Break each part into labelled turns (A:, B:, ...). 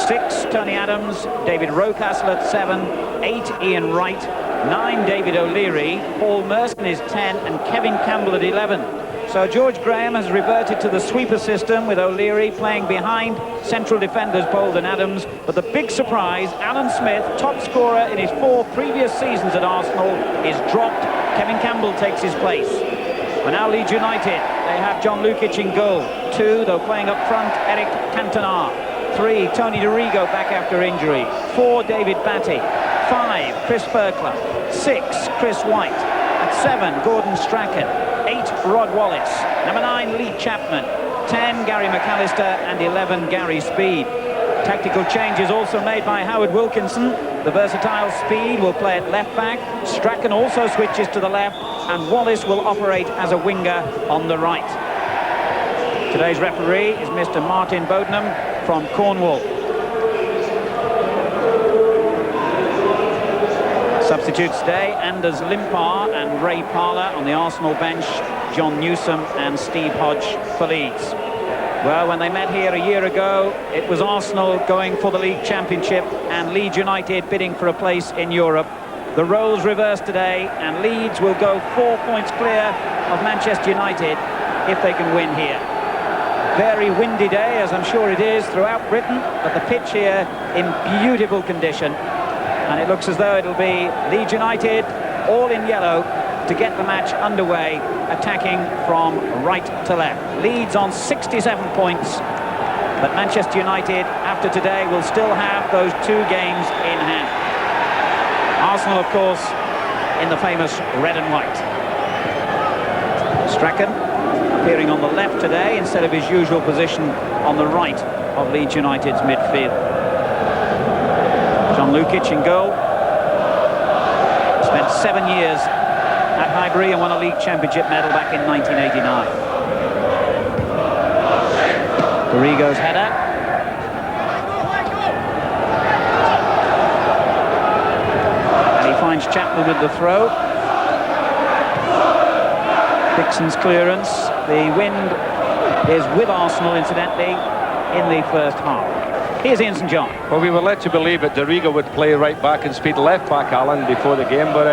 A: 6, Tony Adams, David Rocastle at 7, 8, Ian Wright, 9, David O'Leary, Paul Merson is 10, and Kevin Campbell at 11. So George Graham has reverted to the sweeper system with O'Leary playing behind central defenders Bold and Adams. But the big surprise, Alan Smith, top scorer in his 4 previous seasons at Arsenal, is dropped. Kevin Campbell takes his place. But now Leeds United, they have John Lukic in goal. 2, though playing up front, Eric Cantona. 3, Tony DeRigo back after injury. 4, David Batty. 5, Chris Fairclough. 6, Chris White. At 7, Gordon Strachan. 8, Rod Wallace. Number 9, Lee Chapman. 10, Gary McAllister. And 11, Gary Speed. Tactical changes also made by Howard Wilkinson. The versatile Speed will play at left back. Strachan also switches to the left, and Wallace will operate as a winger on the right. Today's referee is Mr. Martin Bodenham from Cornwall. Substitutes today, Anders Limpar and Ray Parler. On the Arsenal bench, John Newsom and Steve Hodge for Leeds. Well, when they met here a year ago, it was Arsenal going for the League Championship and Leeds United bidding for a place in Europe. The roles reversed today, and Leeds will go 4 points clear of Manchester United if they can win here. Very windy day, as I'm sure it is throughout Britain, but the pitch here in beautiful condition. And it looks as though it'll be Leeds United, all in yellow, to get the match underway, attacking from right to left. Leeds on 67 points, but Manchester United, after today, will still have those 2 games in hand. Arsenal, of course, in the famous red and white. Strachan appearing on the left today instead of his usual position on the right of Leeds United's midfield. John Lukic in goal. Spent 7 years at Highbury and won a league championship medal back in 1989. Dorigo's header. And he finds Chapman with the throw. Dixon's clearance. The wind is with Arsenal, incidentally, in the first half. Here's Ian St John.
B: Well, we were led to believe that Dorigo would play right back and Speed left back, Alan, before the game, but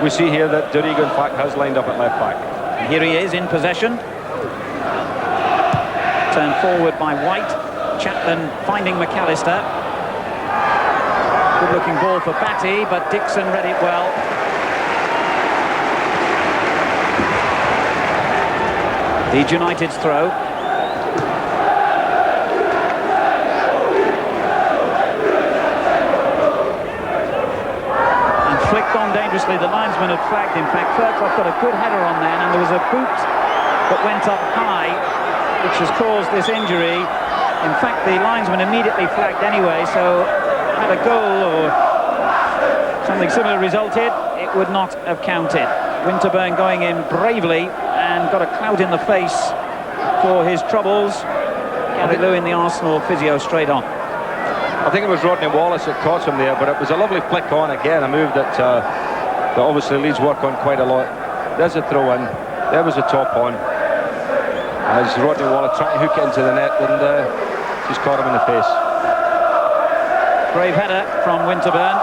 B: we see here that Dorigo, in fact, has lined up at left back.
A: And here he is in possession. Turned forward by White. Chapman finding McAllister. Good-looking ball for Batty, but Dixon read it well. Leeds United's throw. Flicked on dangerously. The linesman had flagged. In fact, Fairclough got a good header on then, and there was a boot that went up high, which has caused this injury. In fact, the linesman immediately flagged anyway, so had a goal or something similar resulted, it would not have counted. Winterburn going in bravely and got a clout in the face for his troubles. Gary Lewin, the Arsenal physio, straight on.
B: I think it was Rodney Wallace that caught him there, but it was a lovely flick on again, a move that obviously Leeds work on quite a lot. There's a throw in, there was a top on, as Rodney Wallace trying to hook it into the net, and just caught him in the face.
A: Brave header from Winterburn.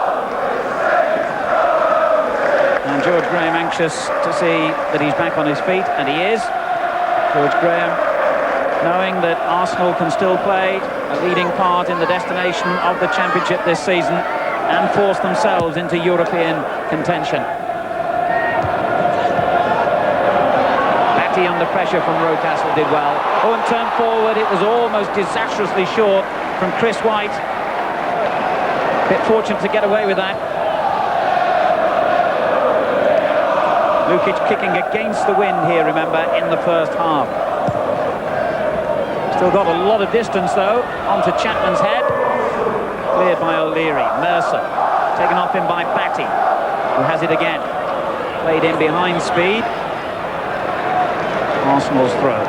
A: And George Graham anxious to see that he's back on his feet, and he is. George Graham knowing that Arsenal can still play a leading part in the destination of the Championship this season and force themselves into European contention. Batty under pressure from Rocastle did well. Oh, and turned forward, it was almost disastrously short from Chris White. Bit fortunate to get away with that. Lukic kicking against the wind here, remember, in the first half. Still got a lot of distance, though, onto Chapman's head. Cleared by O'Leary. Mercer taken off him by Batty, who has it again. Played in behind Speed. Arsenal's throw.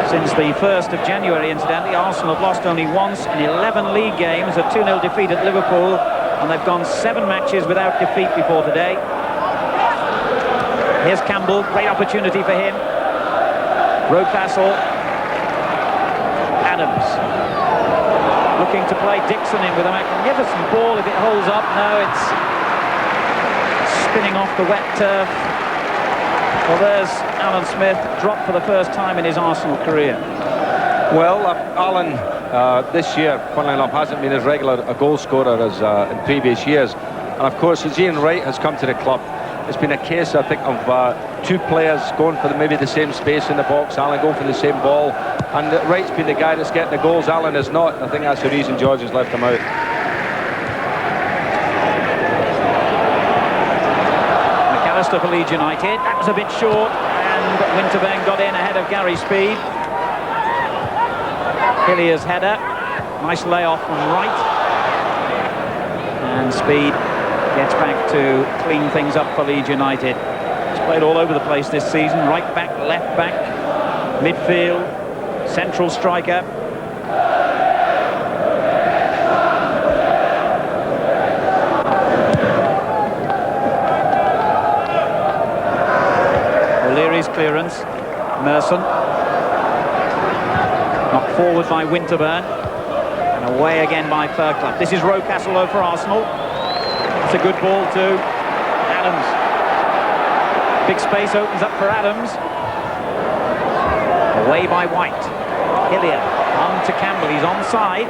A: Since the 1st of January, incidentally, Arsenal have lost only once in 11 league games, a 2-0 defeat at Liverpool, and they've gone 7 matches without defeat before today. Here's Campbell, great opportunity for him. Rocastle, Adams. looking to play Dixon in with a magnificent ball. If it holds up, no, it's spinning off the wet turf. Well, there's Alan Smith, dropped for the first time in his Arsenal career.
B: Well, Alan this year, funnily enough, hasn't been as regular a goal scorer as in previous years. And of course, as Ian Wright has come to the club, it's been a case, I think, of two players going for maybe the same space in the box. Alan going for the same ball, and Wright's been the guy that's getting the goals. Alan is not. I think that's the reason George has left him out.
A: McAllister for Leeds United. That was a bit short, and Winterburn got in ahead of Gary Speed. Hillier's header. Nice layoff from Wright. And Speed gets back to clean things up for Leeds United. He's played all over the place this season. Right back, left back, midfield, central striker. O'Leary's clearance. Merson. Knocked forward by Winterburn. And away again by Fairclough. This is Rocastle though for Arsenal. It's a good ball to Adams. Big space opens up for Adams. Away by White. Hillier on to Campbell. He's onside.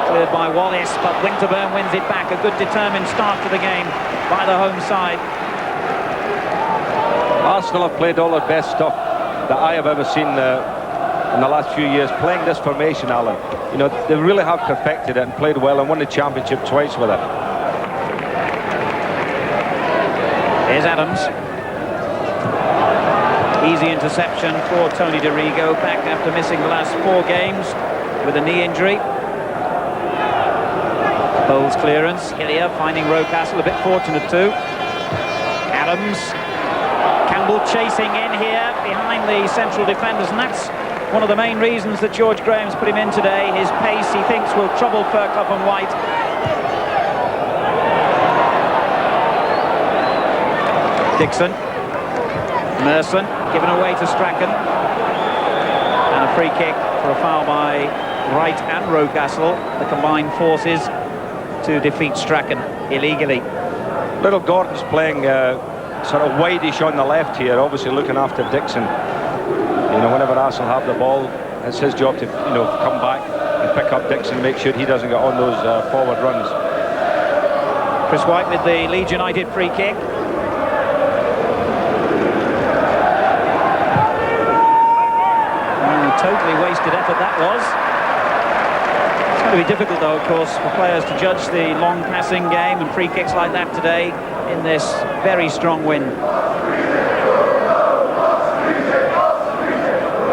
A: Cleared by Wallace, but Winterburn wins it back. A good determined start to the game by the home side.
B: Arsenal have played all their best stuff that I have ever seen in the last few years, playing this formation, Alan. You know, they really have perfected it and played well and won the championship twice with it.
A: Here's Adams. Easy interception for Tony DeRigo, back after missing the last 4 games with a knee injury. Bowles clearance. Hillier finding Rocastle, a bit fortunate too. Adams. Campbell chasing in here behind the central defenders, and that's one of the main reasons that George Graham's put him in today. His pace, he thinks, will trouble Fairclough and White. Dixon. Merson given away to Strachan. And a free kick for a foul by Wright and Rocastle, the combined forces to defeat Strachan illegally.
B: Little Gordon's playing sort of wideish on the left here, obviously looking after Dixon. You know, whenever Arsenal have the ball, it's his job to, you know, come back and pick up Dixon, make sure he doesn't get on those forward runs.
A: Chris White with the Leeds United free kick. Totally wasted effort that was. It's going to be difficult though, of course, for players to judge the long passing game and free kicks like that today in this very strong wind.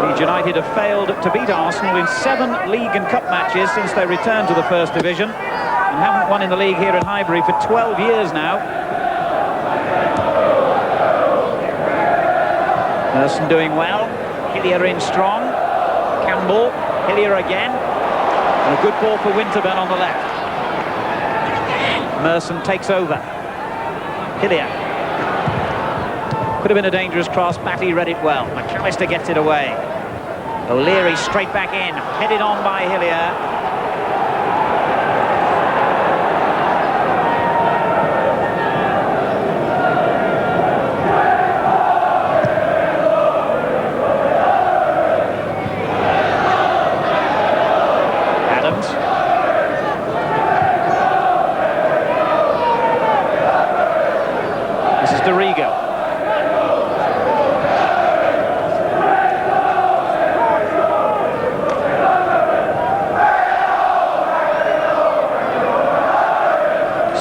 A: Leeds United have failed to beat Arsenal in 7 league and cup matches since they returned to the First Division, and haven't won in the league here at Highbury for 12 years now. Merson doing well. Hillier in strong. Campbell, Hillier again, and a good ball for Winterburn on the left. Merson takes over. Hillier. Could have been a dangerous cross, Batty read it well. McAllister gets it away. O'Leary straight back in, headed on by Hillier.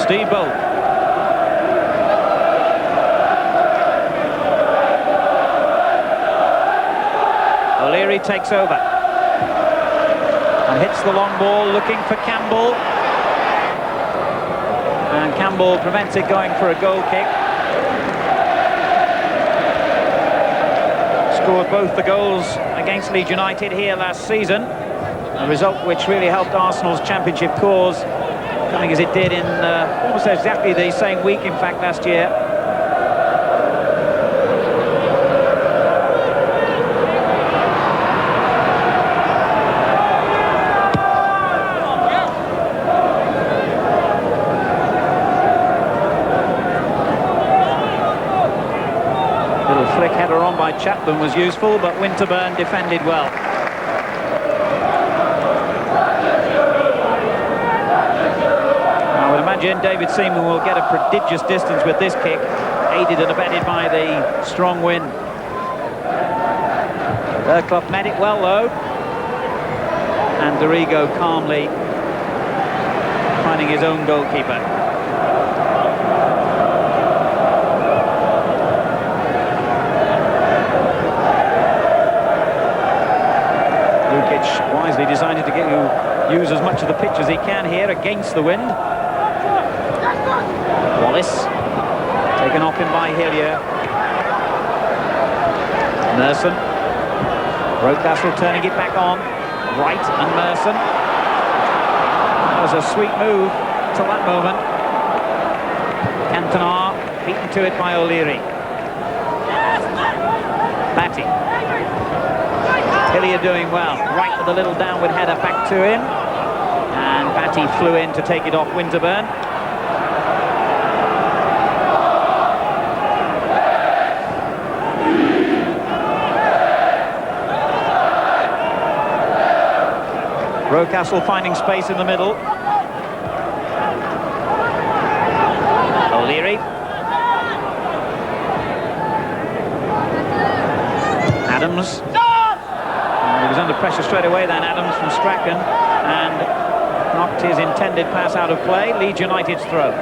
A: Steve Bolt. O'Leary takes over and hits the long ball, looking for Campbell, and Campbell prevents it going for a goal kick. Scored both the goals against Leeds United here last season, a result which really helped Arsenal's championship cause, coming as it did in almost exactly the same week, in fact, last year. by Chapman was useful, but Winterburn defended well. I would imagine David Seaman will get a prodigious distance with this kick, aided and abetted by the strong wind. Erkloff met it well, though. And Dorigo calmly finding his own goalkeeper. Lukic wisely decided to use as much of the pitch as he can here against the wind. Wallace, taken off him by Hillier. Merson. Rocastle turning it back on. Wright and Merson. That was a sweet move till that moment. Cantona beaten to it by O'Leary. Batty. Hillier doing well. Wright with a little downward header back to him. And Batty flew in to take it off Winterburn. Rocastle finding space in the middle. O'Leary. Adams. He was under pressure straight away then, Adams from Strachan, and knocked his intended pass out of play. Leeds United's throw.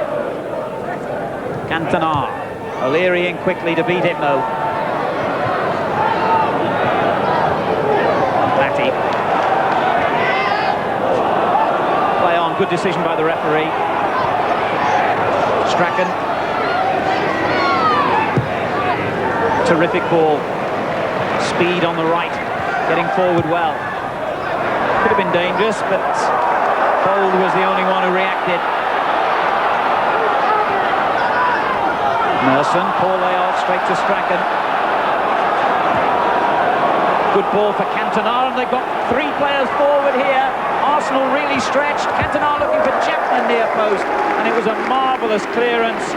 A: Cantona. O'Leary in quickly to beat him though. Batty. Good decision by the referee. Strachan. Terrific ball. Speed on the right. Getting forward well. Could have been dangerous, but Bold was the only one who reacted. Merson, poor layoff, straight to Strachan. Good ball for Cantona, and they've got three players forward here. Arsenal really stretched. Cantona looking for Chapman near post, and it was a marvellous clearance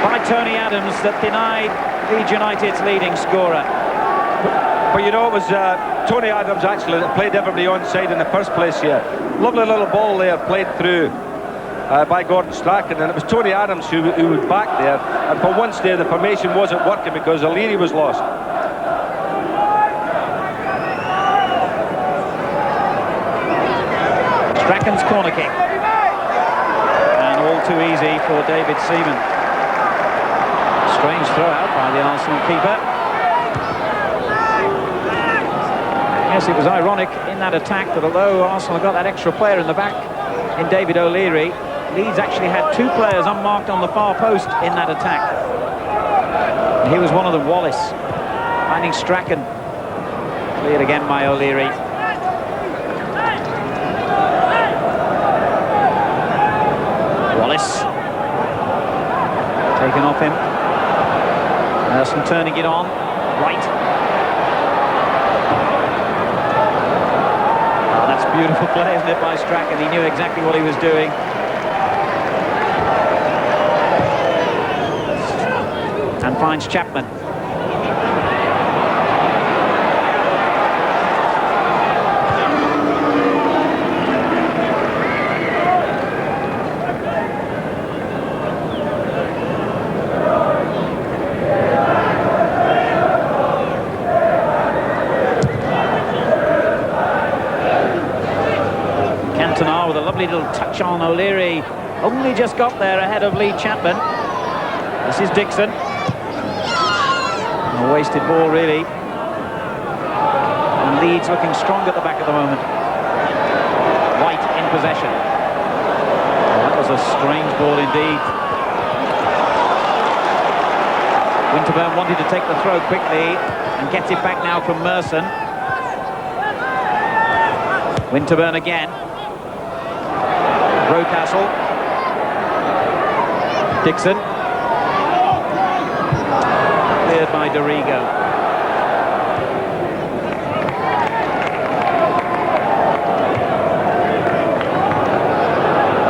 A: by Tony Adams that denied Leeds United's leading scorer.
B: But you know, it was Tony Adams actually that played everybody onside in the first place here. Lovely little ball there played through by Gordon Strachan, and it was Tony Adams who was back there, and for once there the formation wasn't working because O'Leary was lost.
A: Strachan's corner kick. And all too easy for David Seaman. Strange throw out by the Arsenal keeper. Yes, it was ironic in that attack that although Arsenal got that extra player in the back in David O'Leary, Leeds actually had two players unmarked on the far post in that attack. And he was one of them, Wallace, finding Strachan. Cleared again by O'Leary. Wallace. Taken off him. Merson turning it on. Right. Oh, that's beautiful play, isn't it, by Strachan? He knew exactly what he was doing. And finds Chapman. Cantona with a lovely little touch on O'Leary. Only just got there ahead of Lee Chapman. This is Dixon. A wasted ball, really. And Leeds looking strong at the back at the moment. White in possession. Oh, that was a strange ball indeed. Winterburn wanted to take the throw quickly and gets it back now from Merson. Winterburn again. Rocastle. Dixon. Cleared by Dorigo.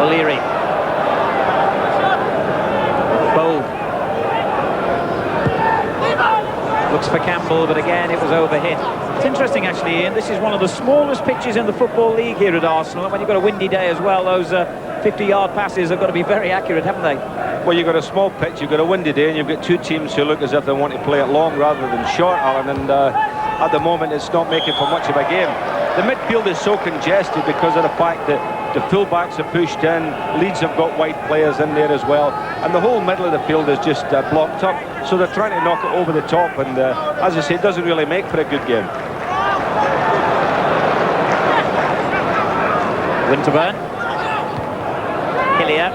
A: O'Leary. Bold. interesting, actually, Ian. This is one of the smallest pitches in the Football League here at Arsenal. And when you've got a windy day as well, those 50-yard passes have got to be very accurate, haven't they?
B: Well, you've got a small pitch, you've got a windy day, and you've got two teams who look as if they want to play it long rather than short, Alan, and at the moment it's not making for much of a game. The midfield is so congested because of the fact that the full-backs are pushed in, Leeds have got wide players in there as well, and the whole middle of the field is just blocked up, so they're trying to knock it over the top, and as I say, it doesn't really make for a good game.
A: Winterburn. Hillier.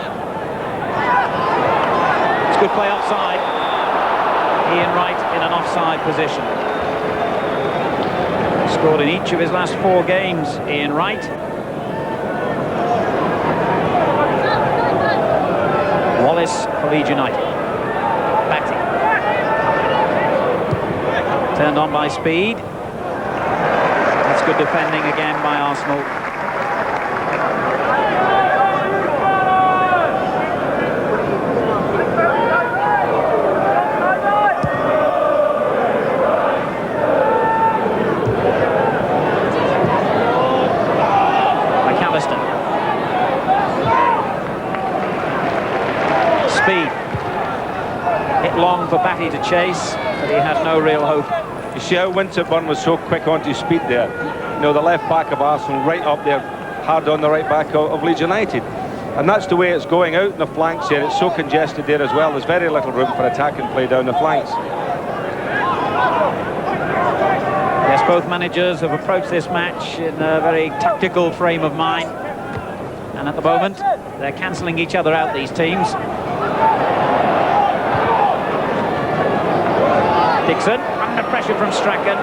A: It's good play offside. Ian Wright in an offside position. Scored in each of his last 4 games, Ian Wright. Wallace for Leeds United. Batty. Turned on by Speed. That's good defending again by Arsenal. Long for Batty to chase, but he had no real hope.
B: You see how Winterburn was so quick onto speed there. You know, the left back of Arsenal right up there, hard on the right back of Leeds United. And that's the way it's going out in the flanks here. It's so congested there as well. There's very little room for attack and play down the flanks.
A: Yes, both managers have approached this match in a very tactical frame of mind. And at the moment, they're cancelling each other out, these teams. Dixon, under pressure from Strachan.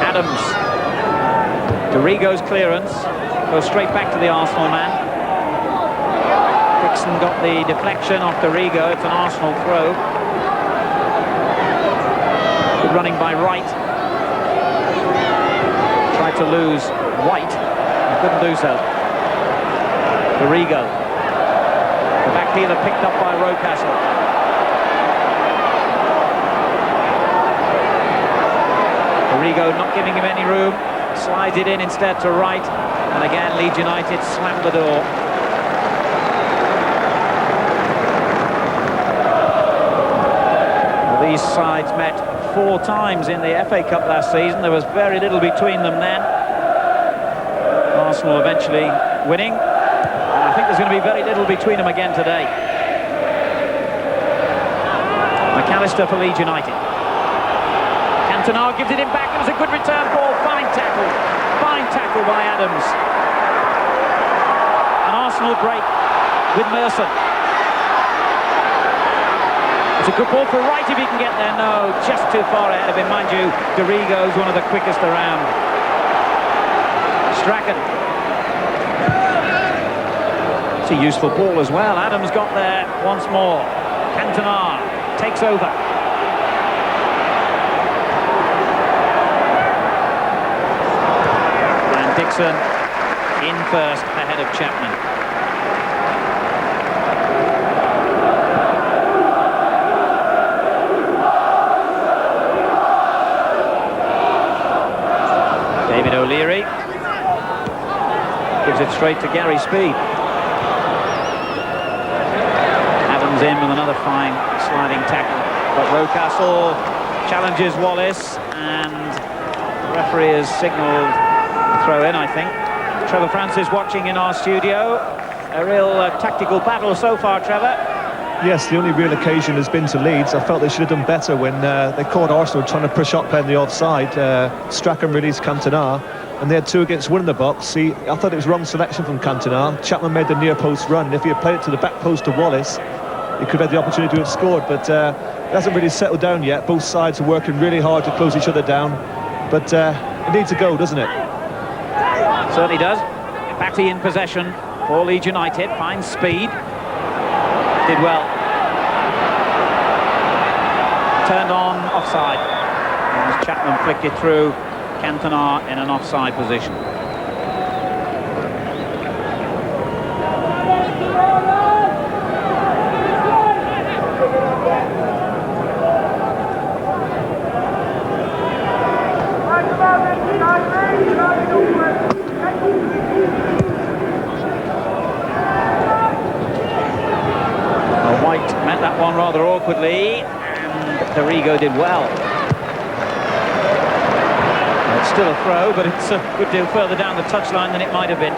A: Adams. Dorigo's clearance. Goes straight back to the Arsenal man. Dixon got the deflection off Dorigo. It's an Arsenal throw. Good running by Wright. Tried to lose White. He couldn't do so. Dorigo. The back heeler picked up by Rocastle. Dorigo not giving him any room, slides it in instead to Wright, and again Leeds United slammed the door. Well, these sides met 4 times in the FA Cup last season. There was very little between them then. Arsenal eventually winning, and I think there's going to be very little between them again today. McAllister for Leeds United. Cantona gives it in back. It was a good return ball. Fine tackle by Adams. An Arsenal break with Merson. It's a good ball for Wright if he can get there. No, just too far ahead of him. Mind you, Dorigo's one of the quickest around. Strachan. It's a useful ball as well. Adams got there once more. Cantona takes over. Dixon in first ahead of Chapman. David O'Leary gives it straight to Gary Speed. Adams in with another fine sliding tackle, but Rocastle challenges Wallace, and the referee has signalled throw in, I think. Trevor Francis watching in our studio. A real tactical battle so far, Trevor.
C: Yes, the only real occasion has been to Leeds. I felt they should have done better when they caught Arsenal trying to push up in the offside. Strachan released Cantona, and they had 2 against 1 in the box. See, I thought it was wrong selection from Cantona. Chapman made the near post run. If he had played it to the back post to Wallace, he could have had the opportunity to have scored, but it hasn't really settled down yet. Both sides are working really hard to close each other down, but it needs to go, doesn't it?
A: Certainly does. Batty in possession for Leeds United. Finds Speed. Did well. Turned on offside. As Chapman flicked it through. Cantona in an offside position. White met that one rather awkwardly, and Dorigo did well. It's still a throw, but it's a good deal further down the touchline than it might have been.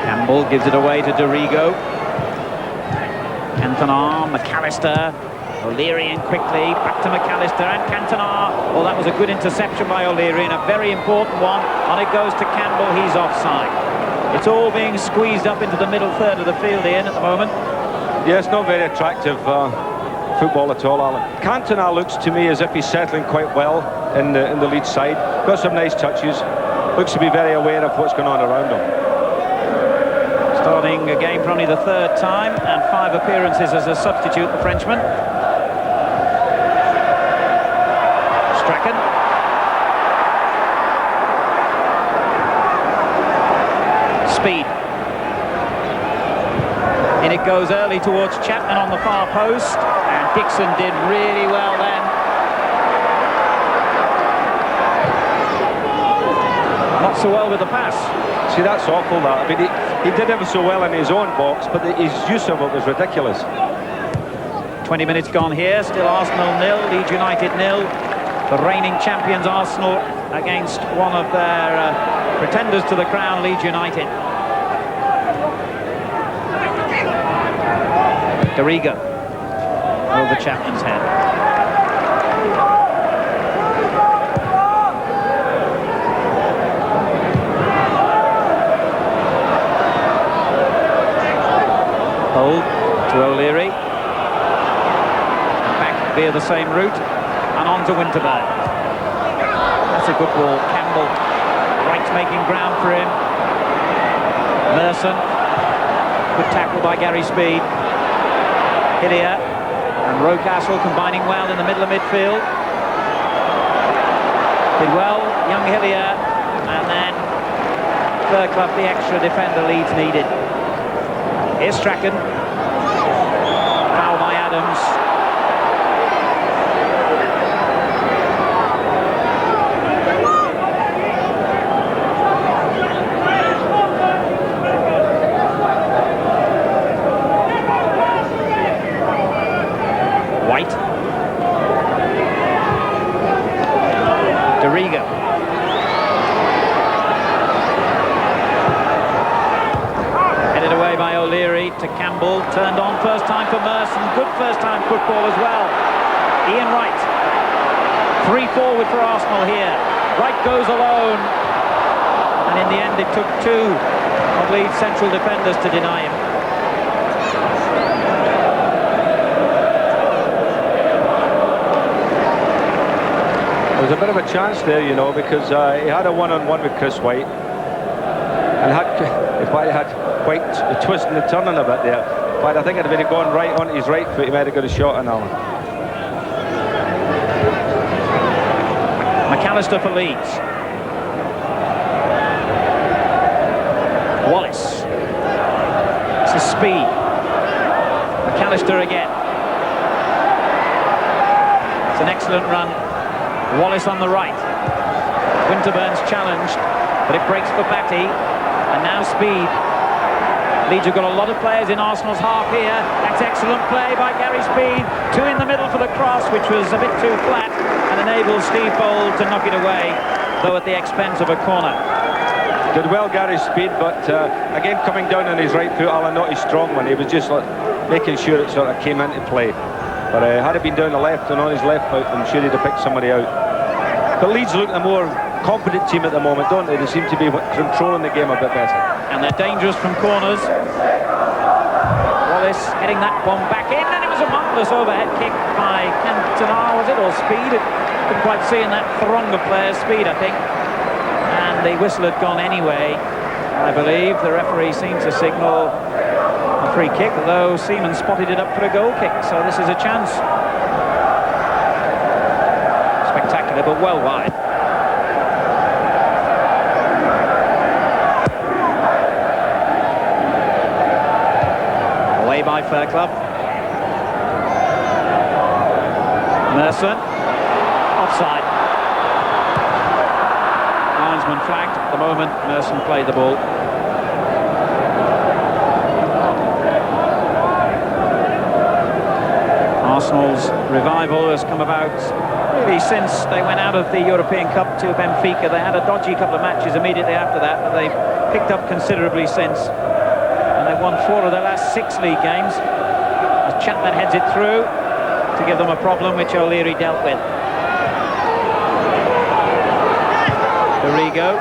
A: Campbell gives it away to Dorigo. Cantona, McAllister, O'Leary in quickly, back to McAllister and Cantona. Oh, that was a good interception by O'Leary, and a very important one. On it goes to Campbell, he's offside. It's all being squeezed up into the middle third of the field, Ian, at the moment.
B: Yeah, it's not very attractive football at all, Alan. Cantona looks to me as if he's settling quite well in the Leeds side. Got some nice touches. Looks to be very aware of what's going on around him.
A: Starting a game for only the third time and 5 appearances as a substitute, the Frenchman. Strachan. Speed. In it goes early towards Chapman on the far post, and Dixon did really well then. Not so well with the pass.
B: See, that's awful, that. I mean, he did ever so well in his own box, but his use of it was ridiculous.
A: 20 minutes gone here, still Arsenal 0, Leeds United 0. The reigning champions Arsenal against one of their pretenders to the crown, Leeds United. Dorigo over Chapman's head. Hold to O'Leary. Back via the same route and on to Winterburn. That's a good ball. Campbell, right, making ground for him. Merson, good tackle by Gary Speed. Hillier and Rocastle combining well in the middle of midfield. Did well, young Hillier, and then Fairclough, the extra defender Leeds needed. Here's Strachan. Foul by Adams. White. Dorigo. Headed away by O'Leary to Campbell. Turned on first time for Merson. Good first time football as well. Ian Wright. 3 forward for Arsenal here. Wright goes alone. And in the end it took 2 of Leeds' central defenders to deny him.
B: There was a bit of a chance there, you know, because he had a one-on-one with Chris White, and if White had quite the twist and the turning a bit there, but I think if he'd gone right on his right foot, he might have got a shot on Allen.
A: McAllister for Leeds. Wallace. This is Speed. McAllister again. It's an excellent run. Wallace on the right. Winterburn's challenged, but it breaks for Batty. And now Speed. Leeds have got a lot of players in Arsenal's half here. That's excellent play by Gary Speed. 2 in the middle for the cross, which was a bit too flat, and enables Steve Bold to knock it away, though at the expense of a corner.
B: Did well, Gary Speed, but again coming down on his right foot, Alan, not his strong one. He was just like making sure it sort of came into play. But had it been down the left and on his left foot, I'm sure he'd have picked somebody out. But Leeds look a more competent team at the moment, don't they? They seem to be controlling the game a bit better.
A: And they're dangerous from corners. Wallace heading that one back in, and it was a marvellous overhead kick by Cantona, was it, or Speed? Couldn't quite see in that throng of players. Speed, I think. And the whistle had gone anyway, I believe. The referee seemed to signal a free kick, although Seaman spotted it up for a goal kick, so this is a chance. Spectacular, but well wide. by Fairclough. Merson, offside. Linesman flagged at the moment. Merson played the ball. Arsenal's revival has come about really since they went out of the European Cup to Benfica. They had a dodgy couple of matches immediately after that, but they've picked up considerably since. And they've won 4 of their last 6 league games. As Chapman heads it through to give them a problem which O'Leary dealt with. Arrigo.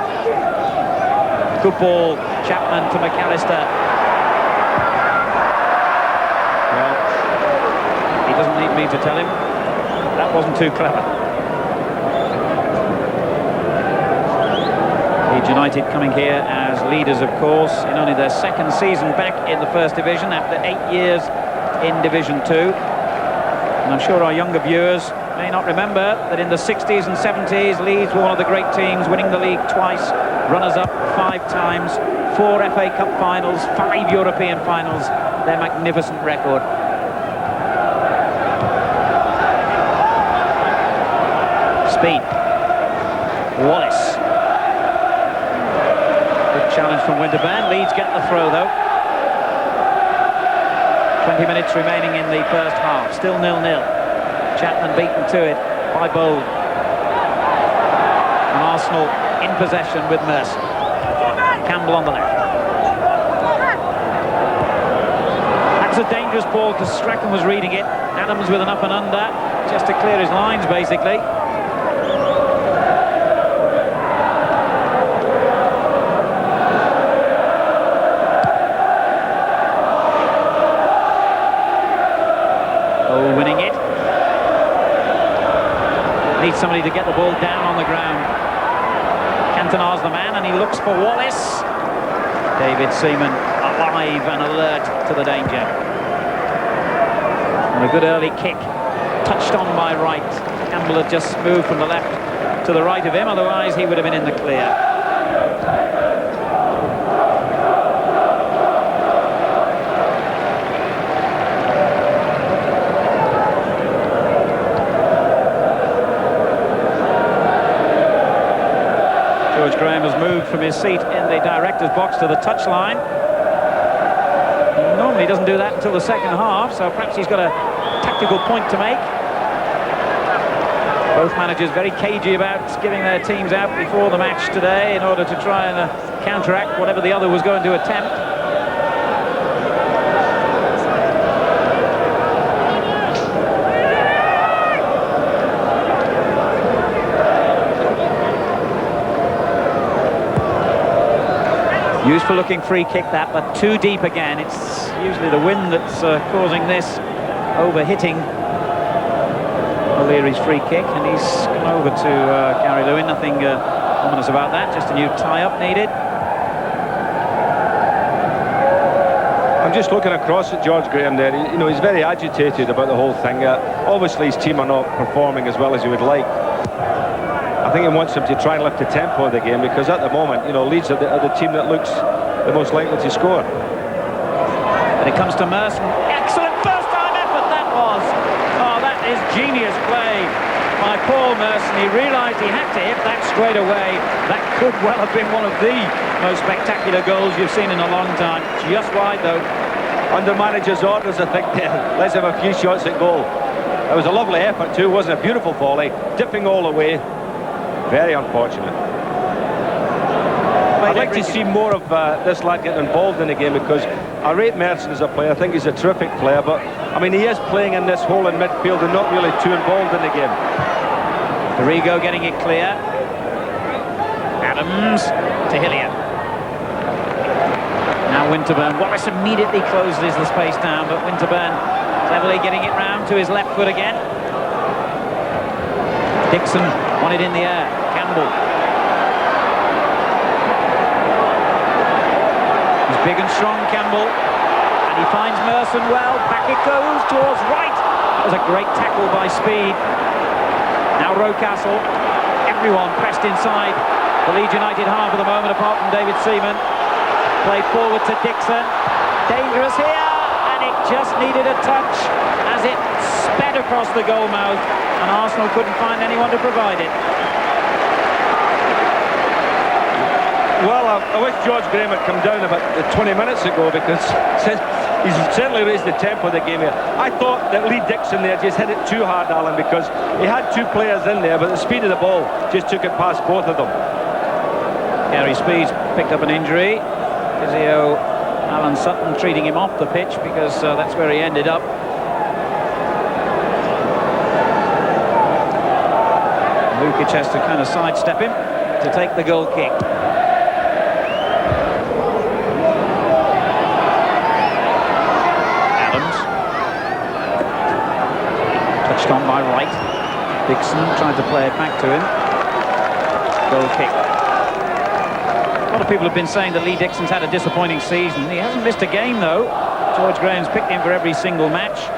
A: Good ball, Chapman to McAllister. Well, he doesn't need me to tell him. That wasn't too clever. Leeds United coming here as leaders, of course, in only their 2nd season back in the First Division after 8 years in Division 2. And I'm sure our younger viewers may not remember that in the 60s and 70s, Leeds were one of the great teams, winning the league twice, runners-up 5 times, 4 FA Cup finals, 5 European finals, their magnificent record. Speed. Wallace. Good challenge from Winterburn. Leeds get the throw, though. 20 minutes remaining in the first half. Still 0-0. Chapman beaten to it by Bold. And Arsenal in possession with Merson. Campbell on the left. That's a dangerous ball because Strachan was reading it. Adams with an up and under, just to clear his lines, basically. Winning it. Needs somebody to get the ball down on the ground. Cantona's the man and he looks for Wallace. David Seaman alive and alert to the danger. And a good early kick. Touched on by Wright. Campbell had just moved from the left to the right of him, otherwise he would have been in the clear. George Graham has moved from his seat in the director's box to the touchline. Normally he doesn't do that until the second half, so perhaps he's got a tactical point to make. Both managers very cagey about giving their teams out before the match today in order to try and counteract whatever the other was going to attempt. Useful looking free kick that, but too deep again. It's usually the wind that's causing this overhitting O'Leary's free kick, and he's come over to Gary Lewin. Nothing ominous about that, just a new tie-up needed.
B: I'm just looking across at George Graham there. You know, he's very agitated about the whole thing. Obviously his team are not performing as well as he would like. I think he wants them to try and lift the tempo of the game, because at the moment, you know, Leeds are the team that looks the most likely to score.
A: And it comes to Merson. Excellent first-time effort that was. Oh, that is genius play by Paul Merson. He realised he had to hit that straight away. That could well have been one of the most spectacular goals you've seen in a long time. Just wide, though.
B: Under manager's orders, I think, let's have a few shots at goal. It was a lovely effort too, wasn't it? Beautiful volley, dipping all the way. Very unfortunate. I'd like to see more of this lad getting involved in the game, because I rate Merson as a player. I think he's a terrific player, but I mean, he is playing in this hole in midfield and not really too involved in the game.
A: Arrigo getting it clear. Adams to Hillier. Now Winterburn. Wallace immediately closes the space down, but Winterburn cleverly getting it round to his left foot again. Dixon won it in the air. Campbell. He's big and strong, Campbell. And he finds Merson well. Back it goes towards Wright. That was a great tackle by Speed. Now Rocastle. Everyone pressed inside the Leeds United half at the moment, apart from David Seaman. Played forward to Dixon. Dangerous here. And and it just needed a touch as it sped across the goal mouth, and Arsenal couldn't find anyone to provide it.
B: Well, I wish George Graham had come down about 20 minutes ago, because he's certainly raised the tempo of the game here. I thought that Lee Dixon there just hit it too hard, Alan, because he had two players in there, but the speed of the ball just took it past both of them.
A: Gary Speed's picked up an injury. Physio Alan Sutton treating him off the pitch, because that's where he ended up. Lukic has to kind of sidestep him to take the goal kick. Touched on by Wright. Dixon tried to play it back to him. Goal kick. A lot of people have been saying that Lee Dixon's had a disappointing season. He hasn't missed a game, though. George Graham's picked him for every single match.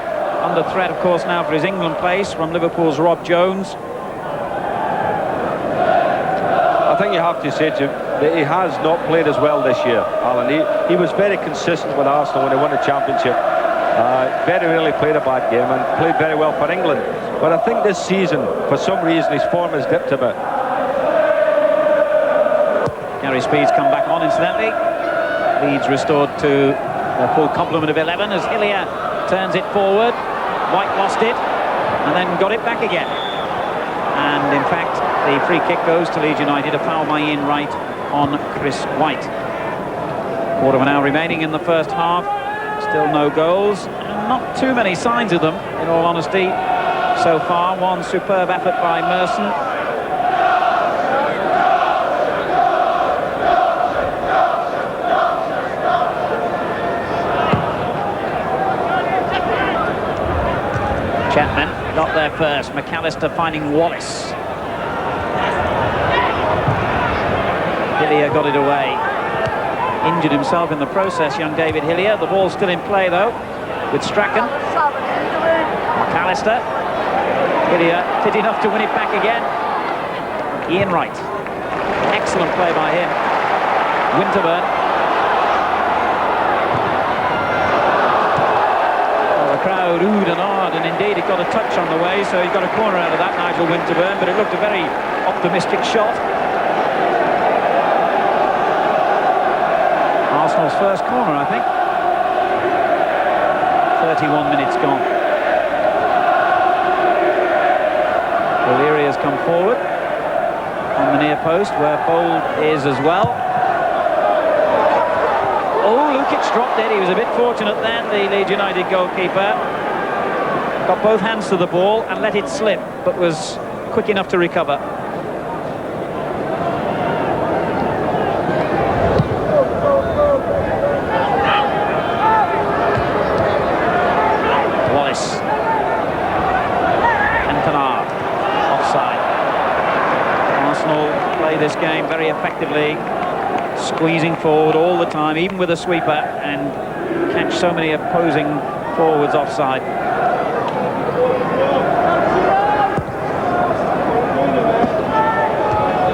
A: Under threat, of course, now for his England place from Liverpool's Rob Jones.
B: I think you have to say to him that he has not played as well this year, Alan. He was very consistent with Arsenal when he won the championship. Very rarely played a bad game and played very well for England. But I think this season, for some reason, his form has dipped a bit.
A: Gary Speed's come back on, incidentally. Leeds restored to their full complement of 11 as Hillier turns it forward. White lost it and then got it back again. And in fact, the free kick goes to Leeds United, a foul by Ian Wright on Chris White. Quarter of an hour remaining in the first half. Still no goals, and not too many signs of them, in all honesty, so far. One superb effort by Merson. Chapman got there first. McAllister finding Wallace. Hillier got it away. Injured himself in the process, young David Hillier. The ball's still in play, though, with Strachan. McAllister. Hillier fit enough to win it back again. Ian Wright. Excellent play by him. Winterburn. Well, the crowd oohed and awed, and indeed it got a touch on the way, so he got a corner out of that, Nigel Winterburn, but it looked a very optimistic shot. Arsenal's first corner, I think. 31 minutes gone. O'Leary has come forward on the near post, where Bold is as well. Oh, Lukic dropped it. He was a bit fortunate then, the Leeds United goalkeeper. Got both hands to the ball and let it slip, but was quick enough to recover. This game very effectively, squeezing forward all the time, even with a sweeper, and catch so many opposing forwards offside.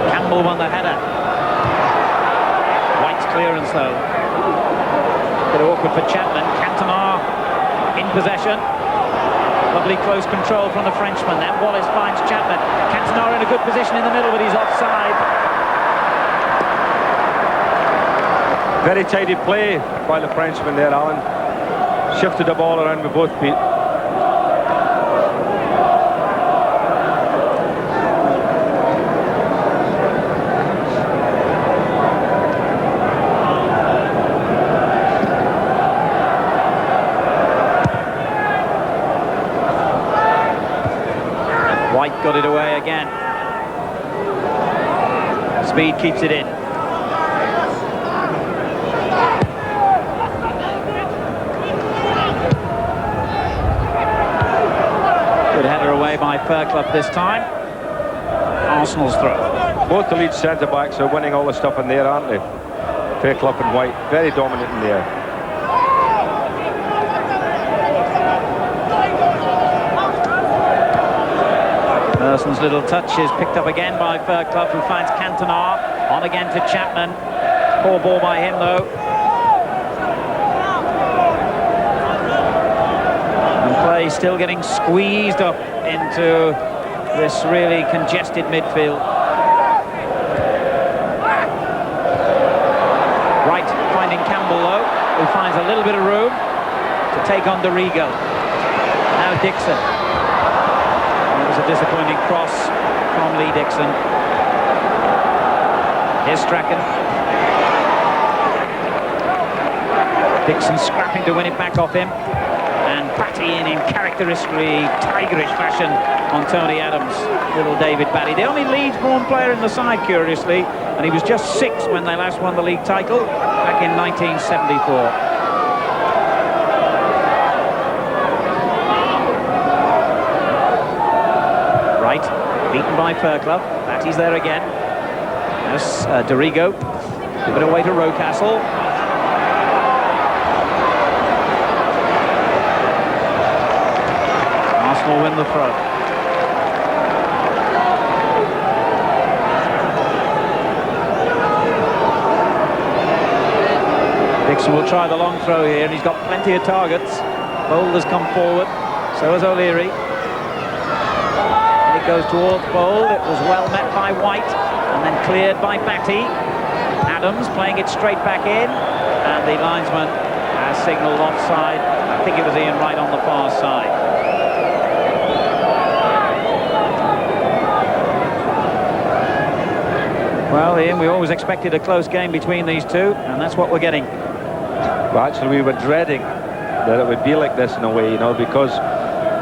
A: Campbell won the header. White's clearance, though. Bit awkward for Chapman. Cantona in possession. Lovely close control from the Frenchman. Then Wallace finds Chapman. Cantona in a good position in the middle, but he's offside.
B: Very tidy play by the Frenchman there, Alan. Shifted the ball around with both feet.
A: White got it away again. Speed keeps it in. Good header away by Fairclough this time. Arsenal's throw.
B: Both the Leeds centre-backs are winning all the stuff in there, aren't they? Fairclough and White, very dominant in the air.
A: Merson's little touch is picked up again by Fairclough, who finds Cantona. On again to Chapman. Poor ball by him, though. still getting squeezed up into this really congested midfield. Wright finding Campbell low, who finds a little bit of room to take on Dorigo. Now Dixon. It was a disappointing cross from Lee Dixon. Here's Strachan. Dixon scrapping to win it back off him. And Batty in characteristically tigerish fashion on Tony Adams. Little David Batty. The only Leeds-born player in the side, curiously. And he was just 6 when they last won the league title back in 1974. Right, beaten by Fairclough. Batty's there again. Yes, Dorigo. Give it away to Rocastle. Arsenal win the throw. Dixon will try the long throw here, and he's got plenty of targets. Bold has come forward, so has O'Leary. And it goes towards Bold. It was well met by White, and then cleared by Batty. Adams playing it straight back in, and the linesman has signalled offside. I think it was Ian Wright on the far side. Well, Ian, we always expected a close game between these two, and that's what we're getting.
B: Well, actually, we were dreading that it would be like this in a way, you know, because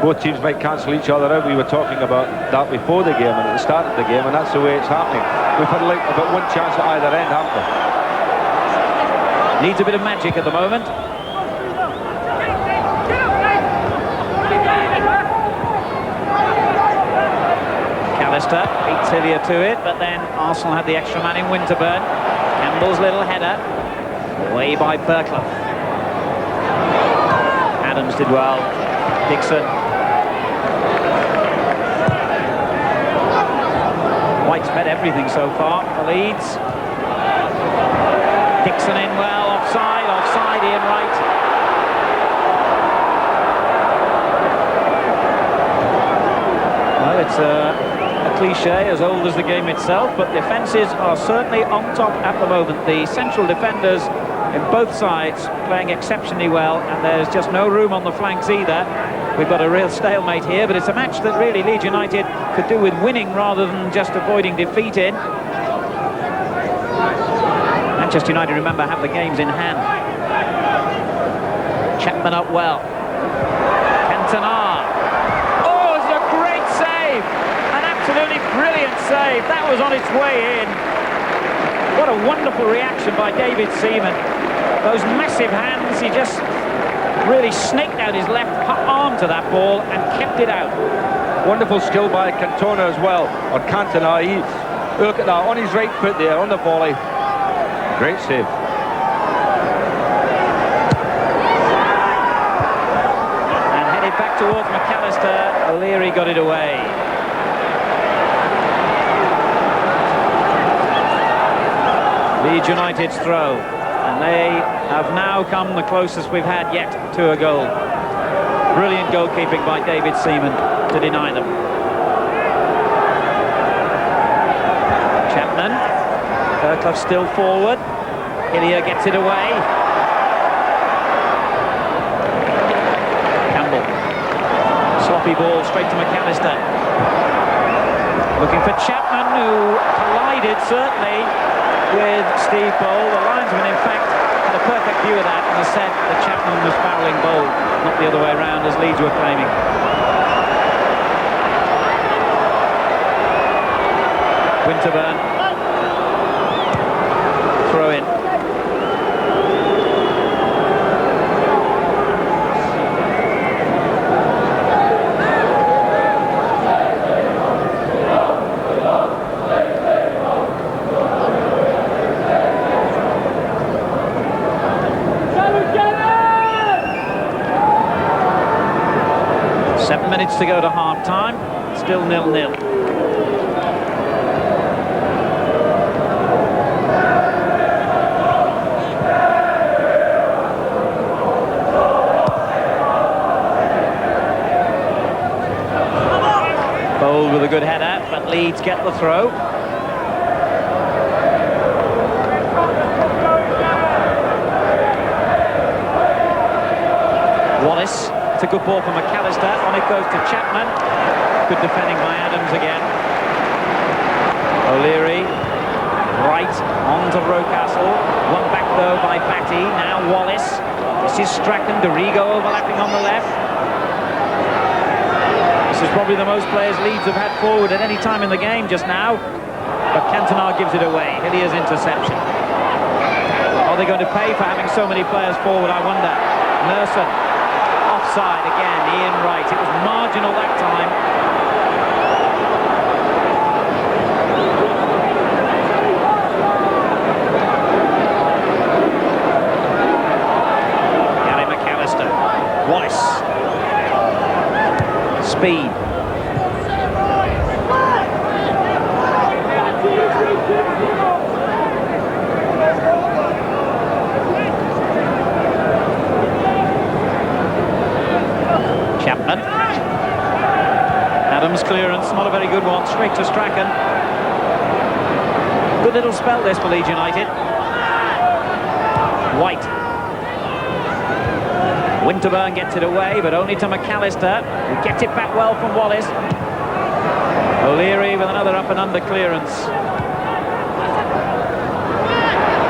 B: both teams might cancel each other out. We were talking about that before the game and at the start of the game, and that's the way it's happening. We've had like about one chance at either end, haven't we?
A: Needs a bit of magic at the moment. McAllister beats Hillier to it, but then Arsenal had the extra man in Winterburn. Campbell's little header, away by Fairclough. Adams did well. Dixon. White's met everything so far for Leeds. Dixon in well, offside, Ian Wright. Well, it's a cliche as old as the game itself, but defences are certainly on top at the moment. The central defenders in both sides playing exceptionally well, and there's just no room on the flanks either. We've got a real stalemate here, but it's a match that really Leeds United could do with winning rather than just avoiding defeat in. Manchester United, remember, have the games in hand. Chapman up well. Cantona. Oh, it's a great save! An absolutely brilliant save. That was on its way in. What a wonderful reaction by David Seaman. Those massive hands, he just really snaked out his left arm to that ball and kept it out.
B: Wonderful skill by Cantona as well, or Cantona. Look at that, on his right foot there, on the volley. Great save.
A: And headed back towards McAllister. O'Leary got it away. Leeds United's throw, and they have now come the closest we've had yet to a goal. Brilliant goalkeeping by David Seaman to deny them. Chapman. Fairclough still forward. Hillier gets it away. Campbell. Sloppy ball straight to McAllister. Looking for Chapman, who collided certainly with Steve Bold. The linesman, in fact, had a perfect view of that and has said that Chapman was fouling Bold, not the other way around as Leeds were claiming. Winterburn. Throw in. To go to half-time, still 0-0. Campbell with a good header, but Leeds get the throw. Wallace, it's a good ball from McAllister. On it goes to Chapman. Good defending by Adams again. O'Leary, right, on to Rocastle. One back though by Batty. Now Wallace. This is Strachan. Dorigo overlapping on the left. This is probably the most players Leeds have had forward at any time in the game just now. But Cantona gives it away. Hillier's interception. Are they going to pay for having so many players forward, I wonder? Merson. Offside again, Ian Wright. It was marginal that time. Gary McAllister. Wallace. Speed. Chapman. Adams' clearance, not a very good one, straight to Strachan. Good little spell this for Leeds United. White. Winterburn gets it away, but only to McAllister, who gets it back well from Wallace. O'Leary with another up and under clearance.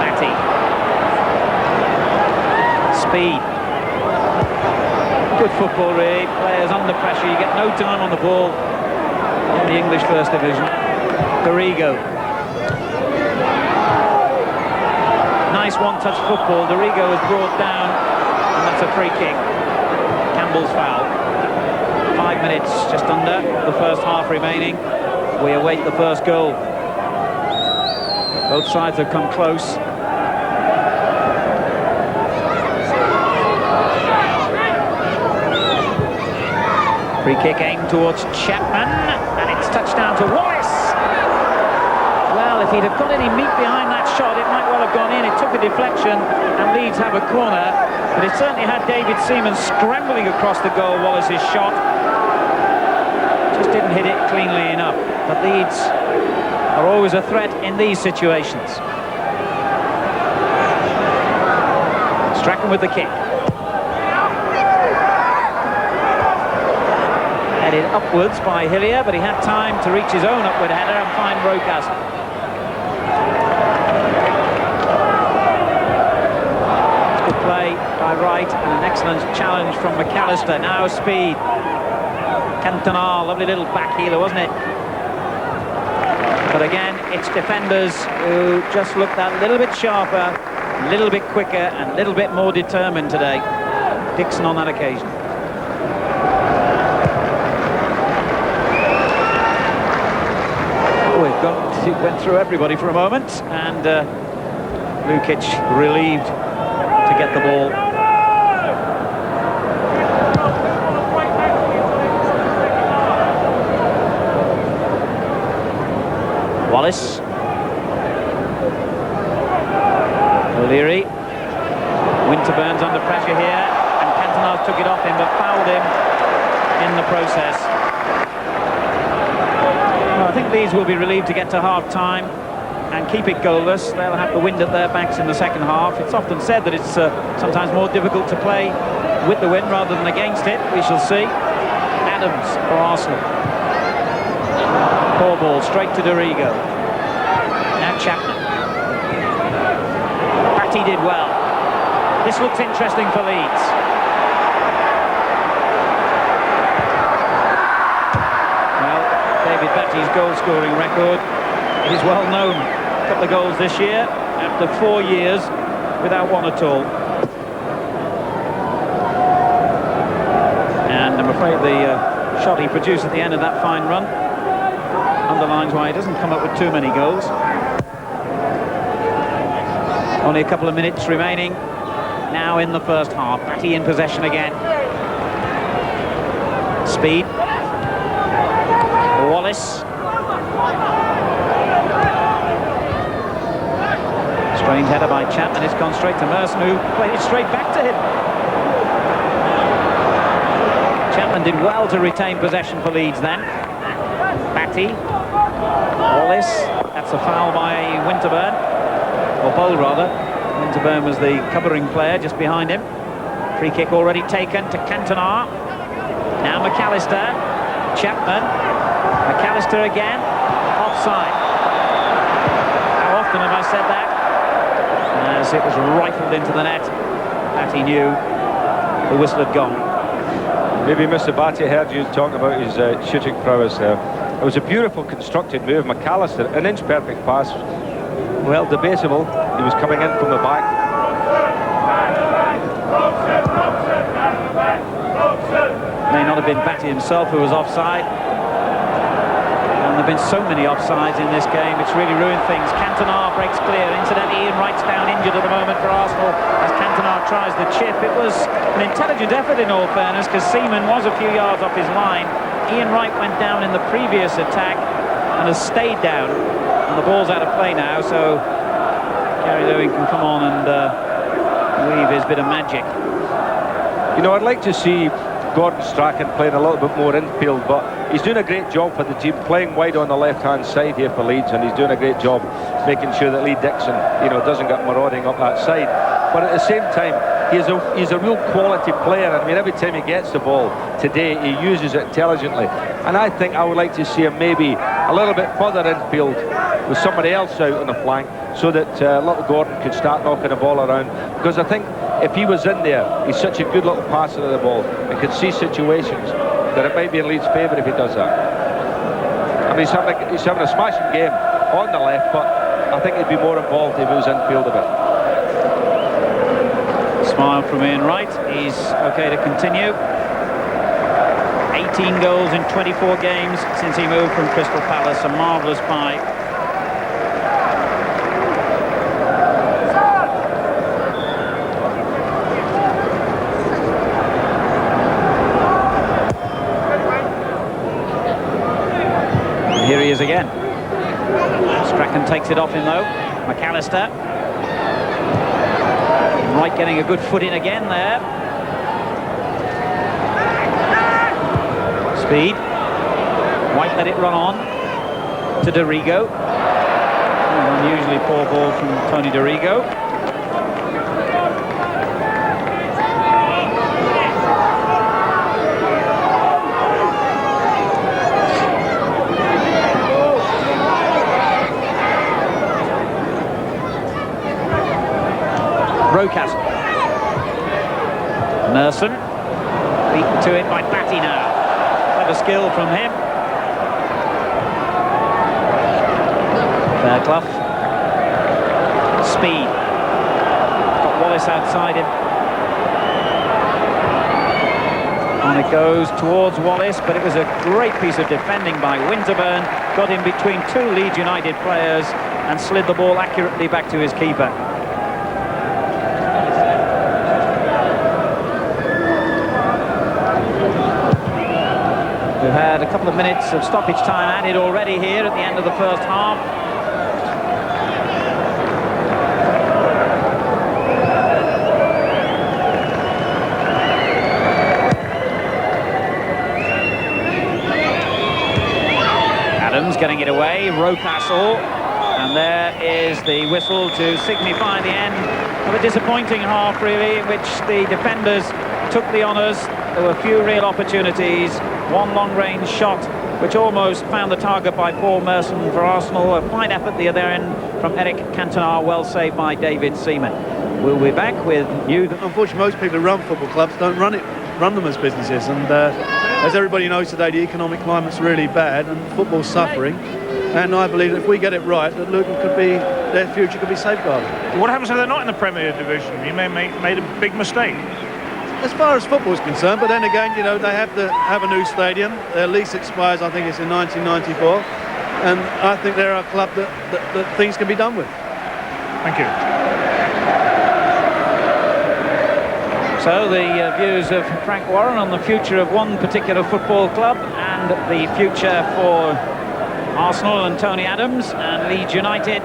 A: Batty. Speed. Good football, really. Players under pressure. You get no time on the ball in the English First Division. Dorigo. Nice one-touch football. Dorigo is brought down, and that's a free kick. Campbell's foul. 5 minutes just under the first half remaining. We await the first goal. Both sides have come close. Free kick aimed towards Chapman, and it's touchdown to Wallace. Well, if he'd have got any meat behind that shot, it might well have gone in. It took a deflection, and Leeds have a corner, but it certainly had David Seaman scrambling across the goal. Wallace's shot just didn't hit it cleanly enough. But Leeds are always a threat in these situations. Strachan with the kick. Headed upwards by Hillier, but he had time to reach his own upward header and find Rocastle. Good play by Wright and an excellent challenge from McAllister. Now Speed. Cantona, lovely little back healer, wasn't it? But again, it's defenders who just looked that little bit sharper, a little bit quicker and a little bit more determined today. Dixon on that occasion. Went through everybody for a moment, and Lukic relieved to get the ball. Wallace. O'Leary. Winterburn's under pressure here, and Cantona took it off him, but fouled him in the process. I think Leeds will be relieved to get to half-time and keep it goalless. They'll have the wind at their backs in the second half. It's often said that it's sometimes more difficult to play with the wind rather than against it. We shall see. Adams for Arsenal. Poor ball, straight to Dorigo. Now Chapman. Batty did well. This looks interesting for Leeds. David Batty's goal-scoring record is well known. A couple of goals this year after 4 years without one at all. And I'm afraid the shot he produced at the end of that fine run underlines why he doesn't come up with too many goals. Only a couple of minutes remaining now in the first half. Batty in possession again. Speed. Wallace. Strange header by Chapman. It's gone straight to Merson, who played it straight back to him. Chapman did well to retain possession for Leeds then. Batty. Wallace, that's a foul by Winterburn, or Bowl rather. Winterburn was the covering player just behind him. Free kick already taken to Cantona. Now McAllister, Chapman, McAllister again, offside. How often have I said that? As it was rifled into the net, Batty knew the whistle had gone.
B: Maybe Mr. Batty heard you talking about his shooting prowess there. It was a beautiful constructed move. McAllister, an inch perfect pass. Well, debatable. He was coming in from the back.
A: May not have been Batty himself who was offside. And there have been so many offsides in this game, it's really ruined things. Cantona breaks clear. Incidentally, Ian Wright's down injured at the moment for Arsenal as Cantona tries the chip. It was an intelligent effort in all fairness, because Seaman was a few yards off his line. Ian Wright went down in the previous attack and has stayed down. And the ball's out of play now, so Gary Lewin can come on and weave his bit of magic.
B: You know, I'd like to see Gordon Strachan playing a little bit more infield, but he's doing a great job for the team, playing wide on the left-hand side here for Leeds, and he's doing a great job making sure that Lee Dixon, doesn't get marauding up that side. But at the same time, he's a real quality player. I mean, every time he gets the ball today, he uses it intelligently. And I think I would like to see him maybe a little bit further infield with somebody else out on the flank, so that little Gordon could start knocking the ball around. Because I think if he was in there, he's such a good little passer of the ball and could see situations that it might be in Leeds' favour if he does that. I mean, he's having a smashing game on the left, but I think he'd be more involved if he was infield a bit.
A: Smile from Ian Wright. He's okay to continue. 18 goals in 24 games since he moved from Crystal Palace. A marvellous buy. And here he is again. Strachan takes it off him though. McAllister. Wright getting a good foot in again there. Speed. White let it run on to Dorigo. An unusually poor ball from Tony Dorigo. Rocastle. Merson. Beaten to it by Batty now. Clever skill from him. Fairclough. Speed. Got Wallace outside him. And it goes towards Wallace, but it was a great piece of defending by Winterburn. Got in between two Leeds United players and slid the ball accurately back to his keeper. We've had a couple of minutes of stoppage time added already here at the end of the first half. Adams getting it away, Rocastle, and there is the whistle to signify the end of a disappointing half, really, in which the defenders took the honours. There were few real opportunities. One long-range shot, which almost found the target by Paul Merson for Arsenal. A fine effort the other end from Eric Cantona, well saved by David Seaman. We'll be back with new...
D: Unfortunately, most people who run football clubs don't run them as businesses. And as everybody knows today, the economic climate's really bad and football's suffering. And I believe that if we get it right, that Luton their future could be safeguarded.
E: What happens if they're not in the Premier Division? You may make made a big mistake.
D: As far as football is concerned, but then again, they have to have a new stadium. Their lease expires, I think it's in 1994, and I think they're a club that things can be done with.
E: Thank you.
A: So the views of Frank Warren on the future of one particular football club and the future for Arsenal and Tony Adams and Leeds United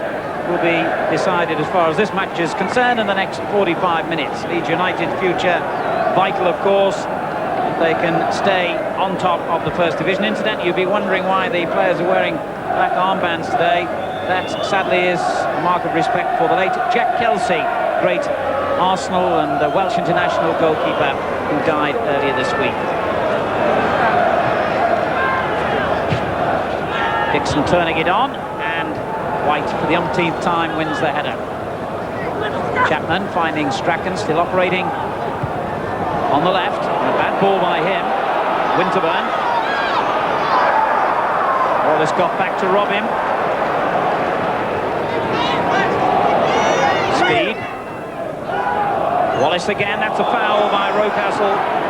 A: will be decided as far as this match is concerned in the next 45 minutes. Leeds United future vital, of course, that they can stay on top of the First Division. Incidentally, you'd be wondering why the players are wearing black armbands today. That, sadly, is a mark of respect for the late Jack Kelsey, great Arsenal and Welsh international goalkeeper who died earlier this week. Dixon turning it on, and White, for the umpteenth time, wins the header. Chapman finding Strachan, still operating on the left. A bad ball by him. Winterburn. Wallace got back to rob him. Speed. Wallace again. That's a foul by Rocastle.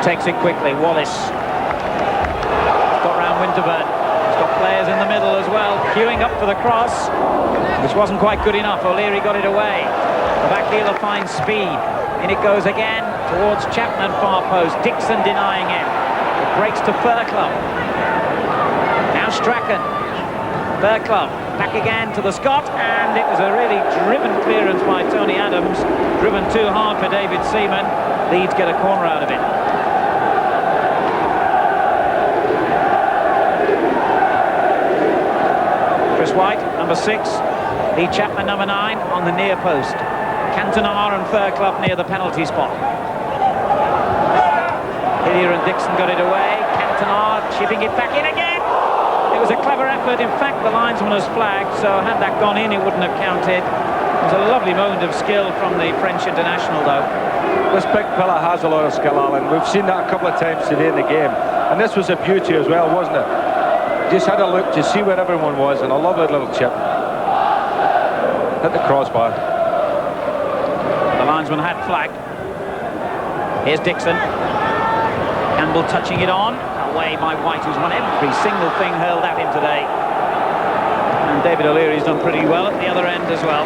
A: Takes it quickly. Wallace got round Winterburn. He's got players in the middle as well, queuing up for the cross, which wasn't quite good enough. O'Leary got it away. The back heeler finds Speed. In it goes again towards Chapman, far post. Dixon denying him. It breaks to Fairclough. Now Strachan. Fairclough back again to the Scot, and it was a really driven clearance by Tony Adams. Driven too hard for David Seaman. Leeds get a corner out of it. Chris White, number 6. Lee Chapman, number 9, on the near post. Cantona and Fairclough near the penalty spot. Hillier and Dixon got it away. Cantona chipping it back in again. It was a clever effort. In fact, the linesman has flagged, so had that gone in, it wouldn't have counted. It was a lovely moment of skill from the French international, though.
B: This big fella has a lot of skill, Alan. We've seen that a couple of times today in the game. And this was a beauty as well, wasn't it? Just had a look to see where everyone was, and a lovely little chip. Hit the crossbar.
A: The linesman had flagged. Here's Dixon. Campbell touching it on. Away by White, who's won every single thing hurled at him today. And David O'Leary's done pretty well at the other end as well.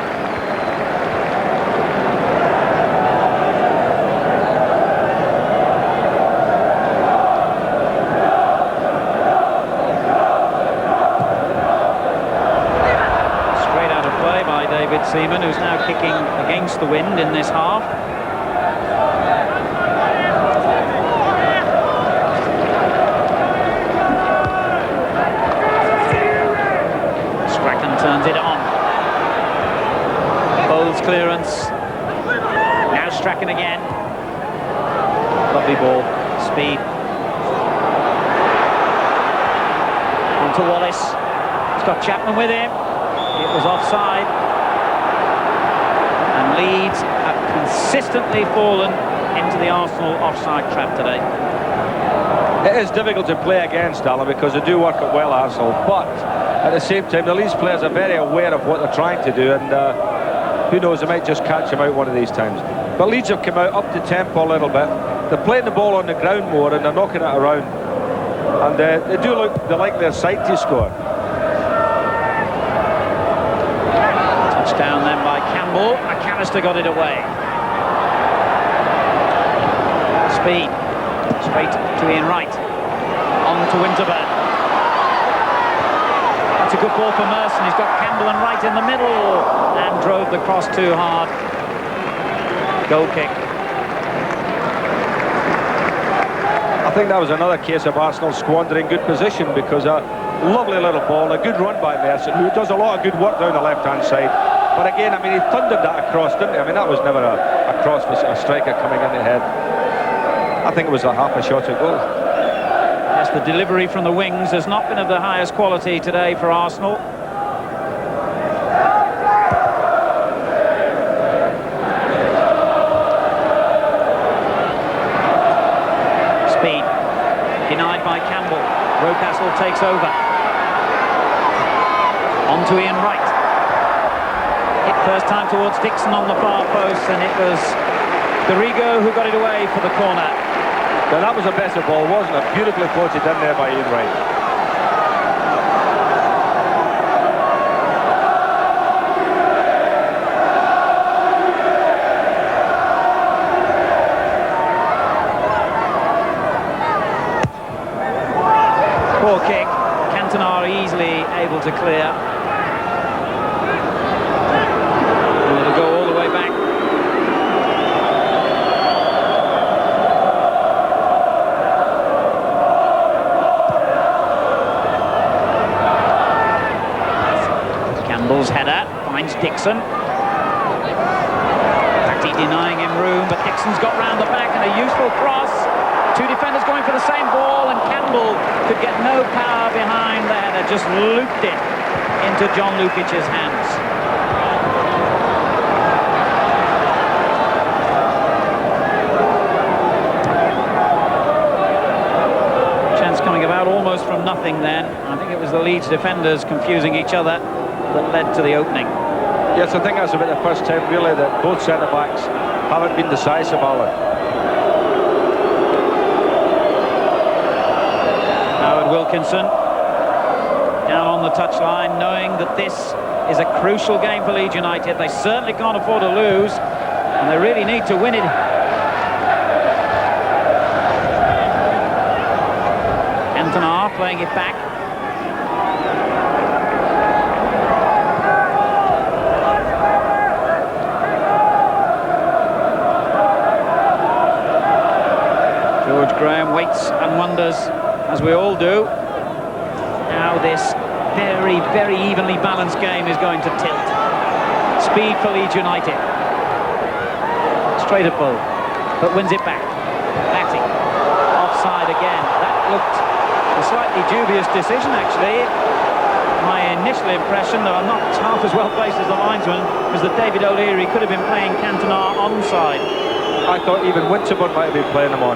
A: David Seaman, who's now kicking against the wind in this half. Strachan turns it on. Bowles clearance. Now Strachan again. Lovely ball. Speed. On to Wallace. He's got Chapman with him. It was offside. And Leeds have consistently fallen into the Arsenal offside trap today.
B: It is difficult to play against, Alan, because they do work it well, Arsenal. But at the same time, the Leeds players are very aware of what they're trying to do, and who knows, they might just catch him out one of these times. But Leeds have come out up to tempo a little bit. They're playing the ball on the ground more, and they're knocking it around. And they do look, they like their side to score.
A: Touchdown then by Campbell. McAllister got it away. Speed. Straight to Ian Wright. On to Winterburn. That's a good ball for Merson. He's got Campbell and Wright in the middle and drove the cross too hard. Goal kick.
B: I think that was another case of Arsenal squandering good position, because a lovely little ball, a good run by Merson, who does a lot of good work down the left-hand side. But again, I mean, he thundered that across, didn't he? I mean, that was never a cross for a striker coming in the head. I think it was a half a shot at goal.
A: Yes, the delivery from the wings has not been of the highest quality today for Arsenal. Speed. Denied by Campbell. Rocastle takes over. On to Ian Wright. Hit first time towards Dixon on the far post, and it was Garrigo who got it away for the corner.
B: Now that was a better ball, wasn't it? Beautifully floated in there by Ian Wright.
A: Poor kick. Cantona easily able to clear. And it'll go all the way back. Campbell's header finds Dixon. Patty denying him room, but Dixon's got round the back and a useful cross. Two defenders going for the same ball, and Campbell could get no power behind the header, just looped it into John Lukic's hands. Chance coming about almost from nothing then. I think it was the Leeds defenders confusing each other that led to the opening.
B: Yes, I think that's about the first time really that both centre-backs haven't been decisive, Alan.
A: Wilkinson down on the touchline, knowing that this is a crucial game for Leeds United. They certainly can't afford to lose, and they really need to win it. Cantona playing it back. George Graham waits and wonders, as we all do, how this very, very evenly balanced game is going to tilt. Speed for Leeds United. Straight at ball, but wins it back. Batty. Offside again. That looked a slightly dubious decision, actually. My initial impression, though I'm not half as well placed as the linesman, was that David O'Leary could have been playing Cantona onside.
B: I thought even Winterburn might have been playing him on.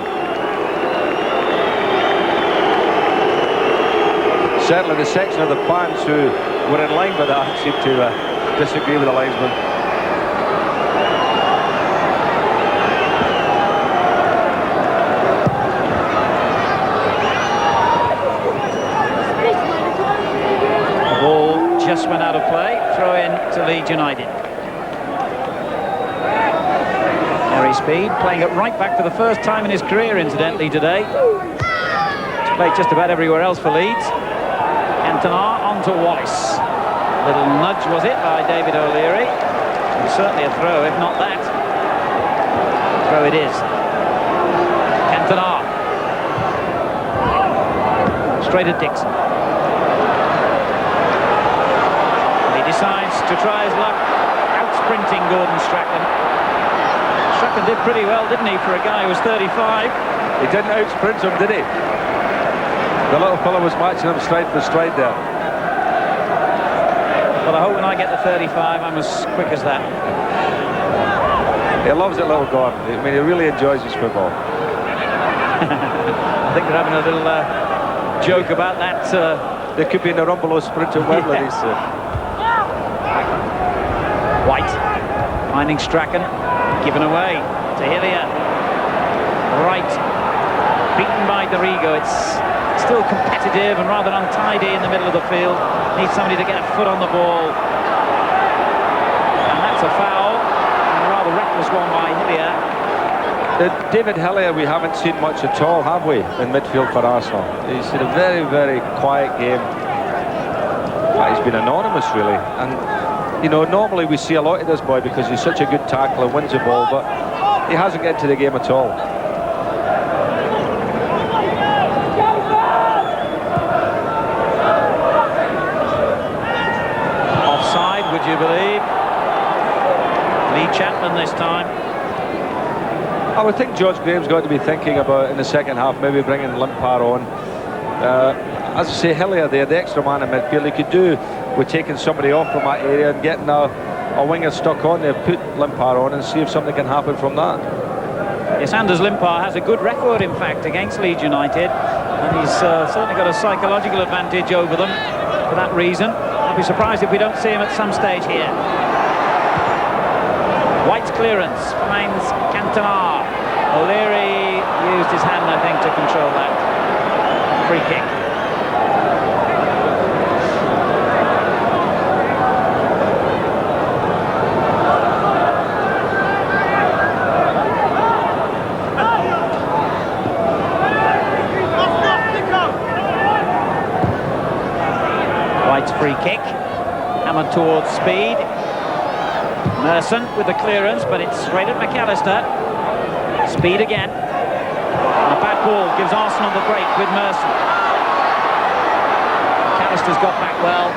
B: Certainly the section of the fans who were in line with that seemed to disagree with the linesman.
A: The ball just went out of play. Throw in to Leeds United. Gary Speed playing it right back for the first time in his career, incidentally, today. He's played just about everywhere else for Leeds. Cantona onto Wallace. Little nudge, was it, by David O'Leary? It was certainly a throw, if not that. Throw it is. Cantona. Straight at Dixon. He decides to try his luck, out-sprinting Gordon Strachan. Strachan did pretty well, didn't he, for a guy who was 35?
B: He didn't out-sprint him, did he? The little fellow was matching him stride for stride there.
A: Well, I hope when I get to 35, I'm as quick as that.
B: He loves it, little Gordon. I mean, he really enjoys his football.
A: I think they're having a little joke about that.
B: There could be in a Rumbelow sprint at Wembley.
A: Yeah. White finding Strachan, given away to Hillier. Right, beaten by Dorigo. It's still competitive and rather untidy in the middle of the field. Needs somebody to get a foot on the ball. And that's a foul, and a rather reckless one by Hillier.
B: David Hillier, we haven't seen much at all, have we, in midfield for Arsenal? He's had a very, very quiet game. He's been anonymous, really. And, you know, normally we see a lot of this boy because he's such a good tackler, wins the ball, but he hasn't get into the game at all.
A: Offside, would you believe? Lee Chapman this time.
B: I would think George Graham's got to be thinking about, in the second half, maybe bringing Limpar on. As I say, Hillier there, the extra man in midfield, he could do with taking somebody off from that area and getting a winger stuck on there, put Limpar on and see if something can happen from that.
A: Yes, Anders Limpar has a good record, in fact, against Leeds United, and he's certainly got a psychological advantage over them for that reason. I'll be surprised if we don't see him at some stage here. White's clearance finds Cantona. O'Leary used his hand, I think, to control that. Free kick. White's free kick. Hammered towards Speed. Merson with the clearance, but it's straight at McAllister. Speed again. And a bad ball gives Arsenal the break with Merson. McAllister's got back well.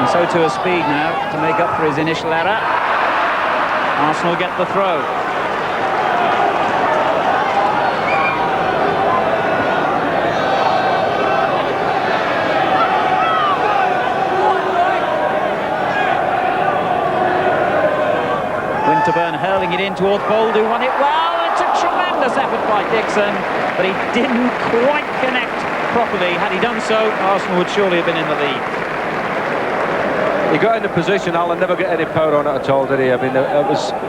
A: And so too has Speed now to make up for his initial error. Arsenal get the throw. Winterburn hurling it in towards Bold, who won it well. It's a tremendous effort by Dixon, but he didn't quite connect properly. Had he done so, Arsenal would surely have been in the lead.
B: He got in the position, Alan, never got any power on it at all, did he? I mean,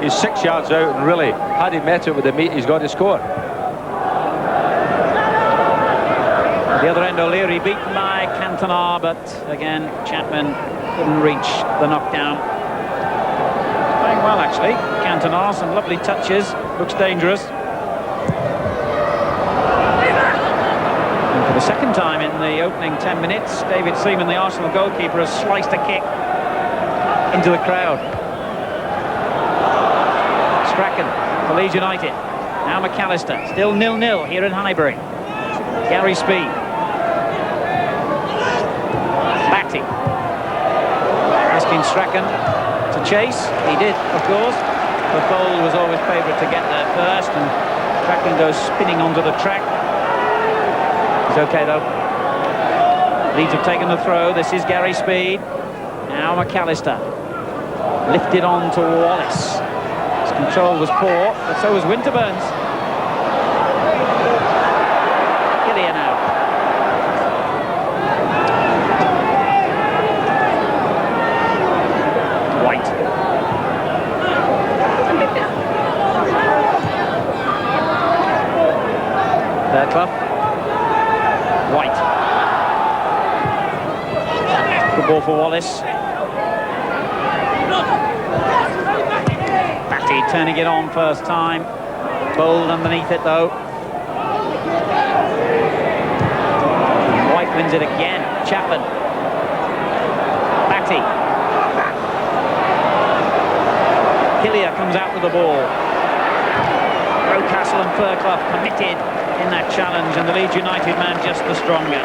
B: he's 6 yards out, and really, had he met it with the meat, he's got to score.
A: At the other end, O'Leary beaten by Cantona, but again, Chapman couldn't reach the knockdown. Playing well, actually. Cantona, some lovely touches, looks dangerous. And for the second time in the opening 10 minutes, David Seaman, the Arsenal goalkeeper, has sliced a kick into the crowd. Strachan for Leeds United. Now McAllister, still 0-0 here in Highbury. Gary Speed. Batty. Asking Strachan to chase. He did, of course. But Bold was always favourite to get there first, and Strachan goes spinning onto the track. He's okay though. Leeds have taken the throw. This is Gary Speed. Now McAllister. Lifted on to Wallace. His control was poor, but so was Winterburn's. Hillier now. White. Fairclough. White. Good ball for Wallace. Batty turning it on first time. Bold underneath it though. White wins it again. Chapman. Batty. Hillier comes out with the ball. Rocastle and Fairclough committed in that challenge, and the Leeds United man just the stronger.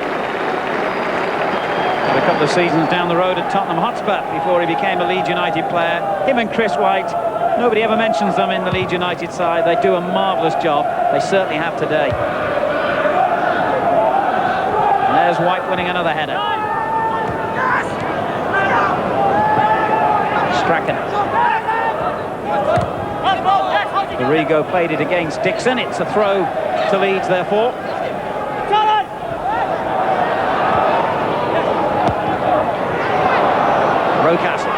A: Had a couple of seasons down the road at Tottenham Hotspur before he became a Leeds United player. Him and Chris White, nobody ever mentions them in the Leeds United side. They do a marvellous job. They certainly have today. And there's White winning another header. Strachan. Arrigo played it against Dixon. It's a throw to Leeds, therefore. Rocastle.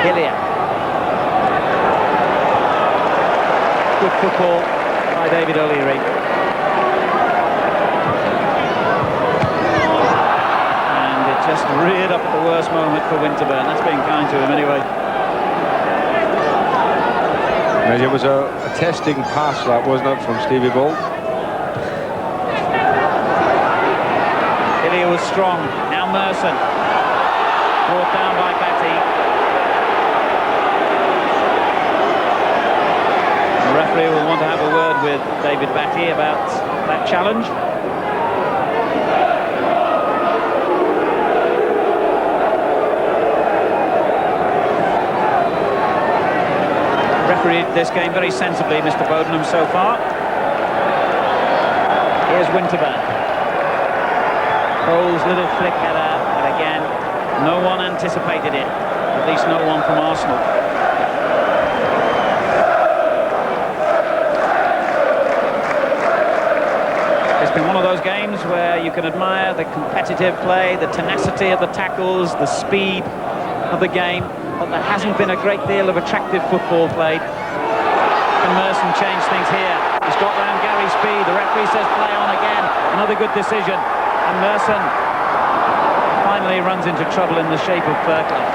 A: Hillier. Good football by David O'Leary. And it just reared up at the worst moment for Winterburn. That's being kind to him anyway.
B: It was a testing pass, that, wasn't it, from Stevie Bold?
A: Hillier was strong. Now Merson. Brought down by Batty. The referee will want to have a word with David Batty about that challenge. Refereed this game very sensibly, Mr. Bodenham, so far. Here's Winterburn. Cole's little flick header, but again, no one anticipated it. At least no one from Arsenal. It's been one of those games where you can admire the competitive play, the tenacity of the tackles, the speed of the game, but there hasn't been a great deal of attractive football played. Can Merson change things here? He's got round Gary Speed. The referee says play on again. Another good decision. And Merson finally runs into trouble in the shape of Fairclough.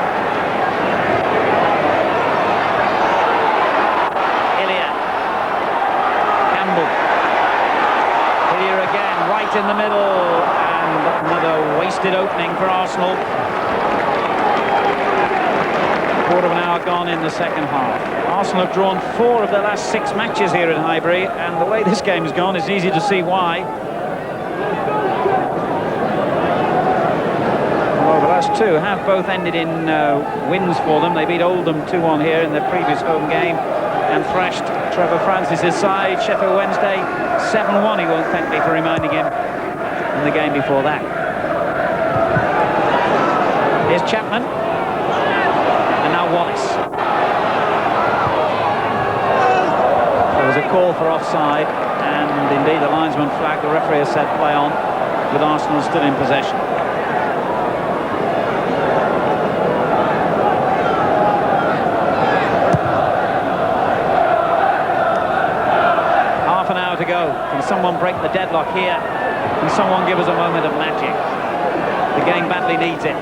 A: Hillier. Campbell. Here again, right in the middle, and another wasted opening for Arsenal. Quarter of an hour gone in the second half. Arsenal have drawn 4 of their last 6 matches here at Highbury, and the way this game has gone, it's easy to see why. Well, the last 2 have both ended in wins for them. They beat Oldham 2-1 here in their previous home game, and thrashed Trevor Francis' side, Sheffield Wednesday, 7-1. He won't thank me for reminding him in the game before that. Here's Chapman. And now Wallace. There was a call for offside, and indeed the linesman flagged. The referee has said play on, with Arsenal still in possession. Half an hour to go. Can someone break the deadlock here? Can someone give us a moment of magic? The game badly needs it.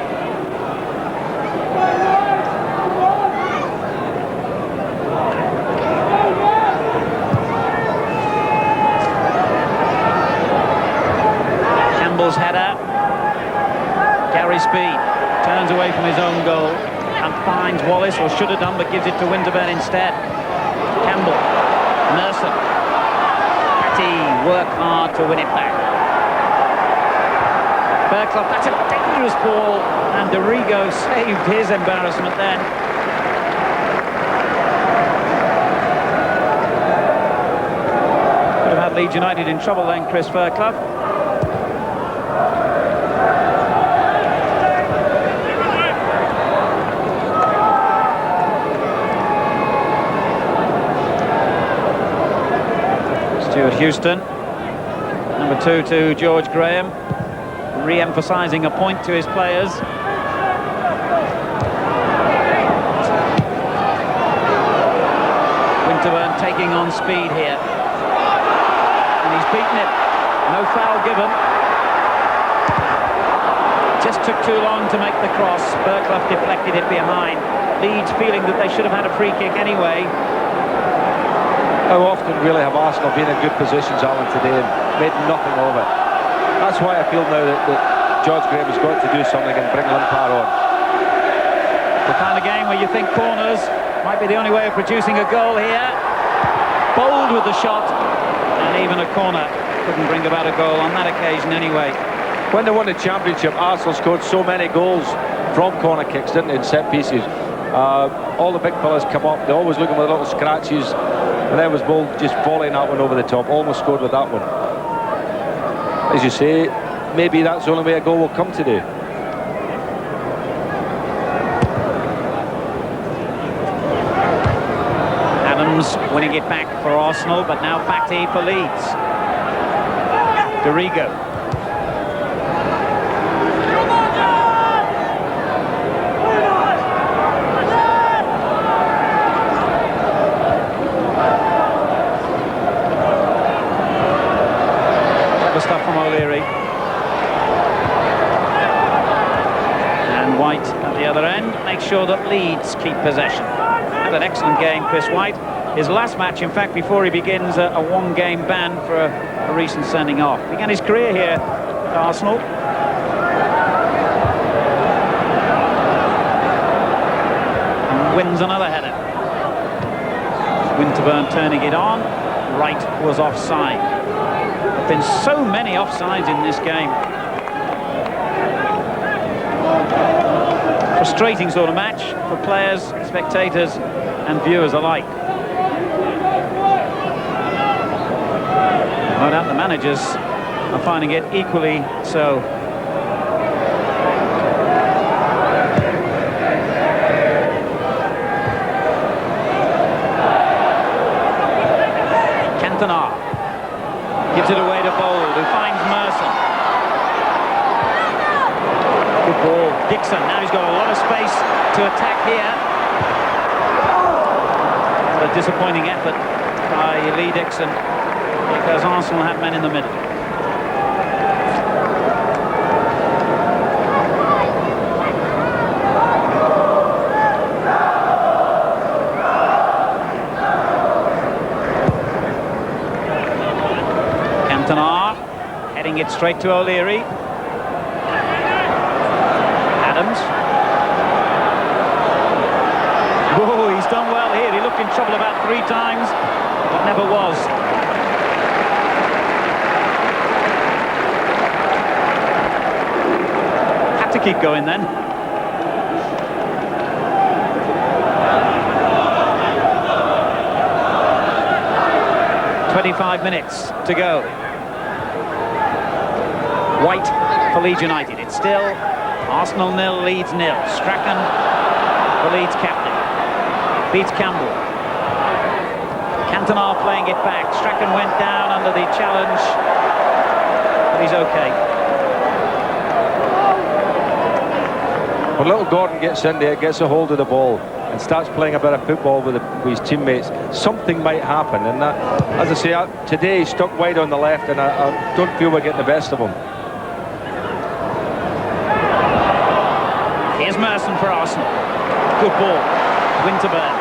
A: Header. Gary Speed turns away from his own goal and finds Wallace, or should have done, but gives it to Winterburn instead. Campbell, Merson. Patty work hard to win it back. Fairclough, that's a dangerous ball, and Dorigo saved his embarrassment then. Could have had Leeds United in trouble then, Chris Fairclough. Houston, number 2 to George Graham, re-emphasising a point to his players. Winterburn taking on speed here, and he's beaten it. No foul given. Just took too long to make the cross. Fairclough deflected it behind. Leeds feeling that they should have had a free kick anyway.
B: How often really have Arsenal been in good positions, Alan, today and made nothing of it? That's why I feel now that George Graham has got to do something and bring Lampard on.
A: The kind of game where you think corners might be the only way of producing a goal here. Bold with the shot, and even a corner couldn't bring about a goal on that occasion anyway.
B: When they won the championship, Arsenal scored so many goals from corner kicks, didn't they, in set pieces. All the big fellas come up, they're always looking with little scratches. And there was Bull just volleying that one over the top. Almost scored with that one. As you say, maybe that's the only way a goal will come today.
A: Adams winning it back for Arsenal, but now Patty for Leeds. Dorigo. Stuff from O'Leary. And White at the other end makes sure that Leeds keep possession. Had an excellent game, Chris White. His last match, in fact, before he begins a one-game ban for a recent sending off. Began his career here at Arsenal. And wins another header. Winterburn turning it on. Wright was offside. There have been so many offsides in this game. Frustrating sort of match for players, spectators and viewers alike. No doubt the managers are finding it equally so. Cantona gives it away to Bold, who finds Merson. Good ball. Dixon, now he's got a lot of space to attack here. What a disappointing effort by Lee Dixon, because Arsenal had men in the middle. Cantona. Playing it straight to O'Leary. Adams. Oh, he's done well here. He looked in trouble about 3 times, but never was. Had to keep going then. "25 minutes to go. White for Leeds United. It's still Arsenal 0, Leeds 0. Strachan, the Leeds captain, beats Campbell. Cantona playing it back. Strachan went down under the challenge, but he's okay.
B: When little Gordon gets in there, gets a hold of the ball and starts playing a bit of football with his teammates, something might happen. And that, as I say, today he's stuck wide on the left, and I don't feel we're getting the best of him.
A: Here's Merson for Arsenal. Good ball. Winterburn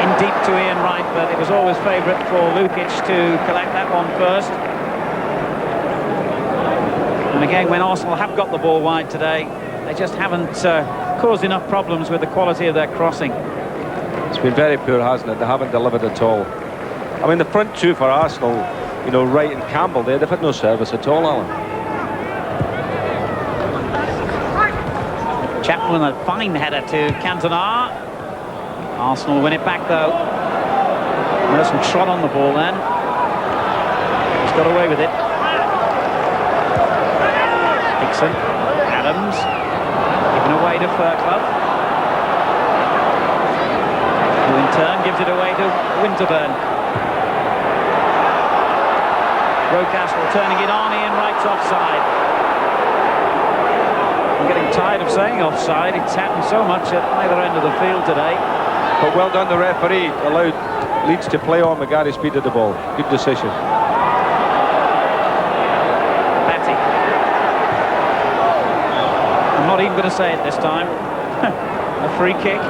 A: in deep to Ian Wright, but it was always favourite for Lukic to collect that one first. And again, when Arsenal have got the ball wide today, they just haven't caused enough problems with the quality of their crossing.
B: It's been very poor, hasn't it? They haven't delivered at all. I mean, the front two for Arsenal, you know, Wright and Campbell, they've had no service at all, Alan.
A: Chapman, a fine header to Cantona. Arsenal win it back though. Merson trod on the ball then. He's got away with it. Dixon, Adams, given away to Fairclough, who in turn gives it away to Winterburn. Rocastle turning it on. Ian Wright's offside. I'm getting tired of saying offside. It's happened so much at either end of the field today.
B: But well done, the referee allowed Leeds to play on with Gary Speed of the ball. Good decision.
A: Batty. I'm not even going to say it this time. A free kick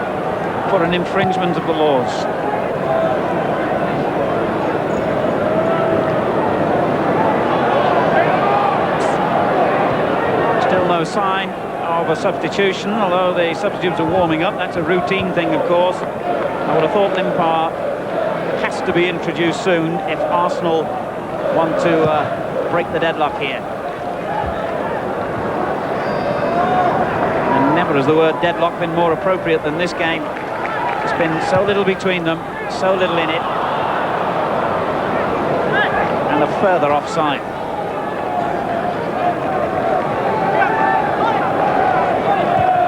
A: for an infringement of the laws. Still no sign of a substitution, although the substitutes are warming up. That's a routine thing, of course. I would have thought Limpar has to be introduced soon if Arsenal want to break the deadlock here. And never has the word deadlock been more appropriate than this game. There's been so little between them, so little in it. And a further offside.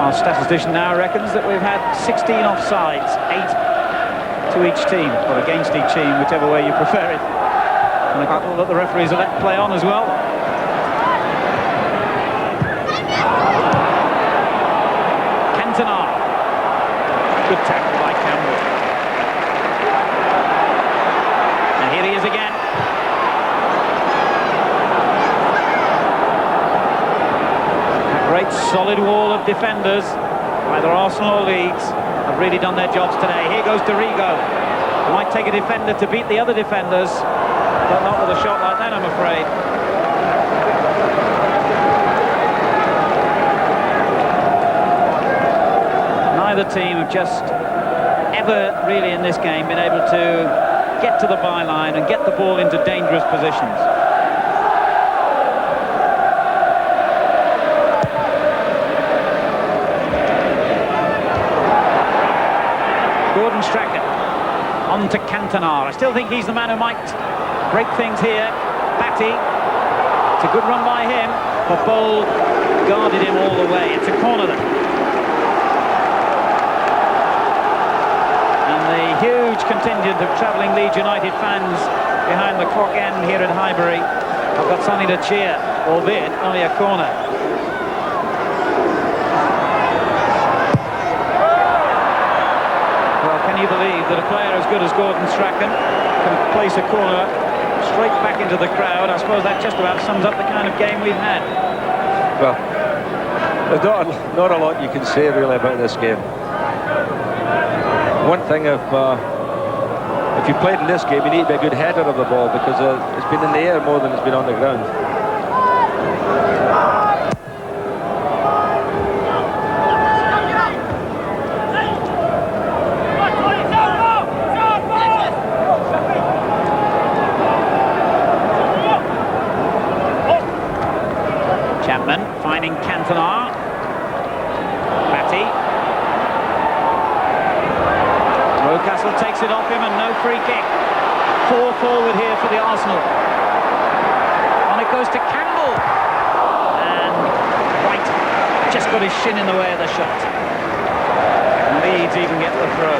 A: Our statistician now reckons that we've had 16 offsides, 8 to each team, or against each team, whichever way you prefer it. And a couple that the referees are let play on as well. Cantona. Good tackle by Campbell. And here he is again. Great solid wall of defenders, either Arsenal or Leeds, have really done their jobs today. Here goes Dorigo. Might take a defender to beat the other defenders, but not with a shot like that, I'm afraid. Neither team have just ever really in this game been able to get to the byline and get the ball into dangerous positions. Gordon Strachan on to Cantona. I still think he's the man who might break things here. Batty, it's a good run by him, but Bold guarded him all the way. It's a corner then. And the huge contingent of travelling Leeds United fans behind the clock end here at Highbury have got something to cheer, albeit only a corner. Can you believe that a player as good as Gordon Strachan can place a corner straight back into the crowd? I suppose that just about sums up the kind of game we've had.
B: Well, there's not a lot you can say really about this game. One thing, if you played in this game, you need to be a good header of the ball, because it's been in the air more than it's been on the ground.
A: Chapman finding Cantona. Batty. Rocastle takes it off him and no free kick. 4 forward here for the Arsenal. On it goes to Campbell. And White just got his shin in the way of the shot. Leeds even get the throw.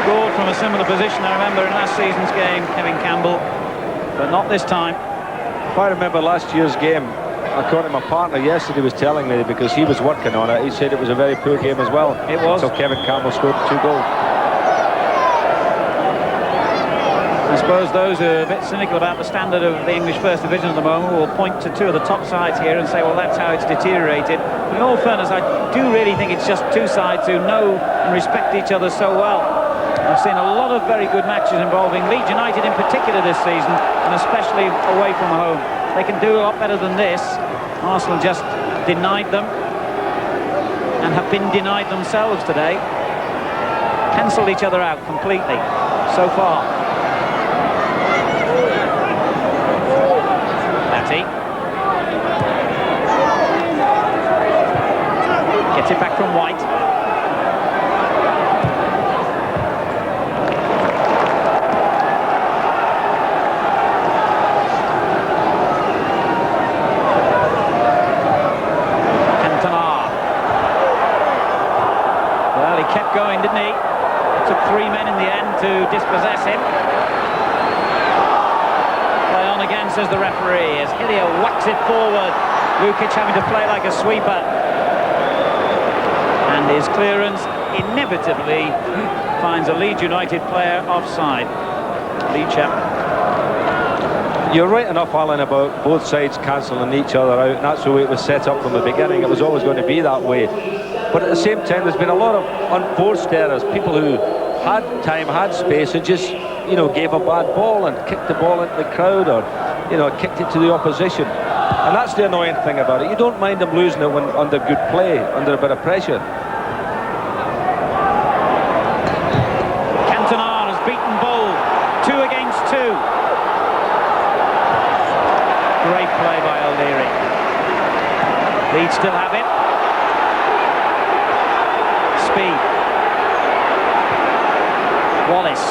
A: Scored from a similar position, I remember, in last season's game, Kevin Campbell. But not this time.
B: If I remember last year's game, according to my partner yesterday was telling me, because he was working on it, he said it was a very poor game as well.
A: It was.
B: So Kevin Campbell scored 2 goals.
A: I suppose those who are a bit cynical about the standard of the English First Division at the moment will point to 2 of the top sides here and say, well, that's how it's deteriorated. But in all fairness, I do really think it's just 2 sides who know and respect each other so well. I've seen a lot of very good matches involving Leeds United in particular this season, and especially away from home. They can do a lot better than this. Arsenal just denied them and have been denied themselves today. Cancelled each other out completely so far. Batty gets it back from White. Kept going, didn't he? It took 3 men in the end to dispossess him. Play on again, says the referee, as Hillier whacks it forward. Lukic having to play like a sweeper. And his clearance inevitably finds a Leeds United player offside. Lee Chapman.
B: You're right enough, Alan, about both sides cancelling each other out, and that's the way it was set up from the beginning. It was always going to be that way. But at the same time, there's been a lot of unforced errors. People who had time, had space, and just, you know, gave a bad ball and kicked the ball into the crowd, or, you know, kicked it to the opposition. And that's the annoying thing about it. You don't mind them losing it when under good play, under a bit of pressure.
A: Cantona has beaten Bull. 2 against 2. Great play by O'Leary. Leeds still have it. Speed. Wallace.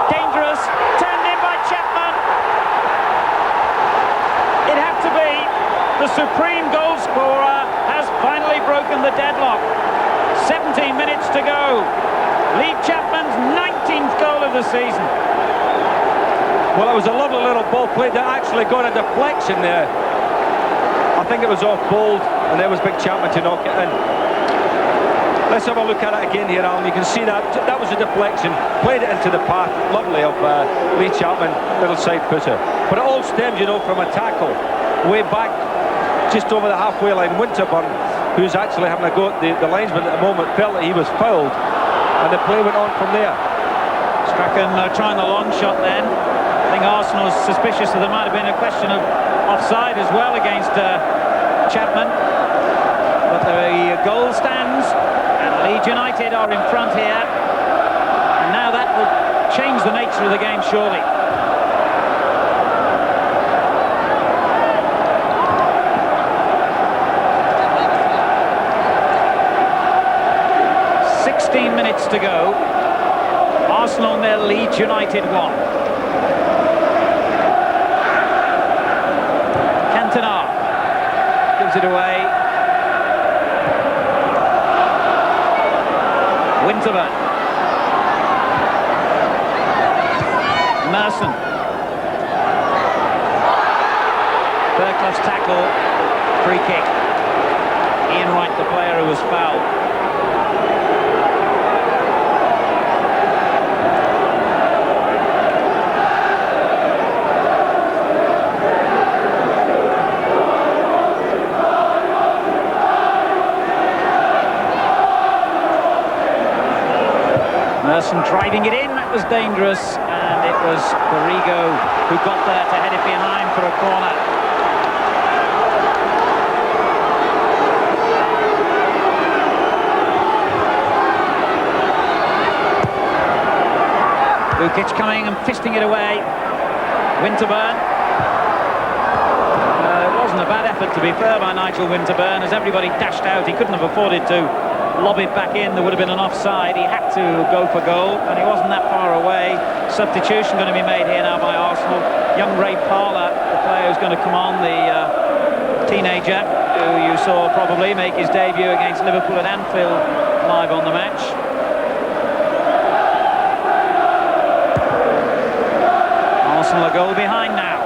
A: Dangerous. Turned in by Chapman. It had to be. The supreme goal scorer has finally broken the deadlock. 17 minutes to go. Lee Chapman's 19th goal of the season.
B: Well, it was a lovely little ball played that actually got a deflection there. I think it was off Bold, and there was Big Chapman to knock it in. Let's have a look at it again here, Alan. You can see that was a deflection. Played it into the path, lovely, of Lee Chapman, little side footer. But it all stems, you know, from a tackle way back, just over the halfway line. Winterburn, who's actually having a go at the linesman at the moment, felt that he was fouled, and the play went on from there.
A: Strachan trying the long shot then. I think Arsenal is suspicious that there might have been a question of offside as well against Chapman. But the goal stands, and Leeds United are in front here. And now that will change the nature of the game, surely. Minutes to go. Arsenal nil, Leeds United 1. Cantona gives it away. Winterburn. Merson. Fairclough's tackle. Free kick. Ian Wright, the player who was fouled. Merson driving Heading it in, that was dangerous, and it was Borrego who got there to head it behind for a corner. Lukic coming and fisting it away. Winterburn. It wasn't a bad effort, to be fair, by Nigel Winterburn. As everybody dashed out, he couldn't have afforded to lob it back in. There would have been an offside. He had to go for goal, and he wasn't that far away. Substitution going to be made here now by Arsenal. Young Ray Parlour, the player who's going to come on, the teenager who you saw probably make his debut against Liverpool at Anfield live on the match. Arsenal a goal behind now.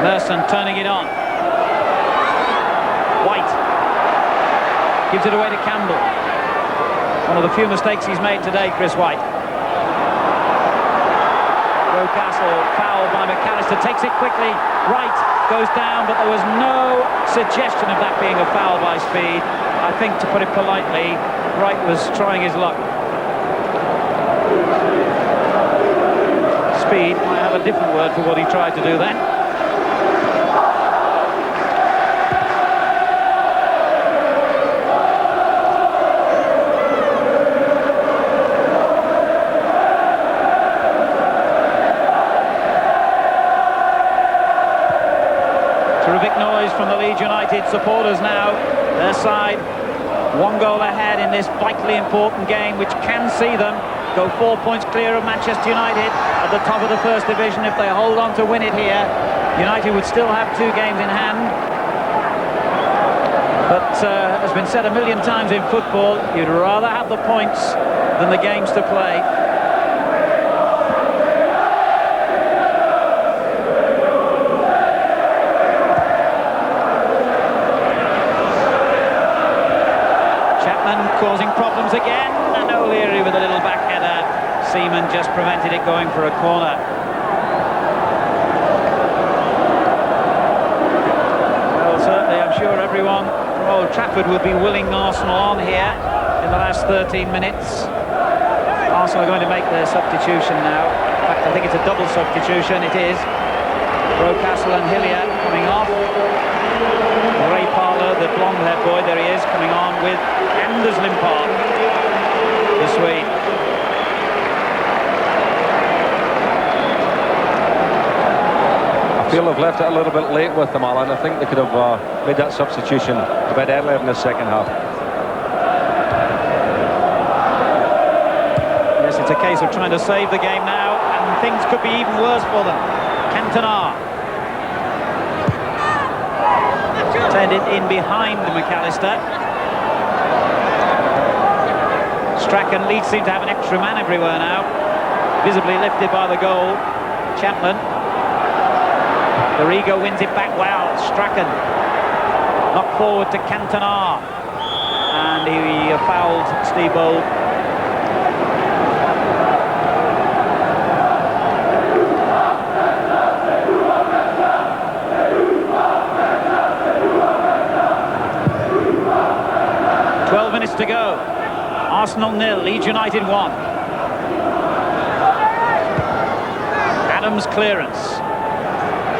A: Merson turning it on. White gives it away to Campbell. One of the few mistakes he's made today, Chris White. Rocastle fouled by McAllister, takes it quickly. Wright goes down, but there was no suggestion of that being a foul by Speed. I think, to put it politely, Wright was trying his luck. Speed might have a different word for what he tried to do then. Terrific noise from the Leeds United supporters now. Their side, one goal ahead in this vitally important game, which can see them go 4 points clear of Manchester United at the top of the first division. If they hold on to win it here, United would still have 2 games in hand. But as has been said a million times in football, you'd rather have the points than the games to play. Chapman causing problems again, and O'Leary with a little back header. Seaman just prevented it going for a corner. Well, certainly I'm sure everyone from Old Trafford would be willing Arsenal on here in the last 13 minutes. Arsenal are going to make their substitution now. In fact, I think it's a double substitution. It is. Rocastle and Hillier coming off. Ray Parlour, the blonde-haired boy, there he is, coming on with Anders Limpar, the Swede.
B: I feel they've left it a little bit late with them, Alan. I think they could have made that substitution a bit earlier in the second half.
A: Yes, it's a case of trying to save the game now, and things could be even worse for them. Cantona. Send it in behind McAllister. Strachan, Leeds seem to have an extra man everywhere now. Visibly lifted by the goal. Chapman. Borrego wins it back well. Strachan. Knocked forward to Cantona. And he fouled Steve Bold. To go. Arsenal 0, Leeds United 1. Adams' clearance.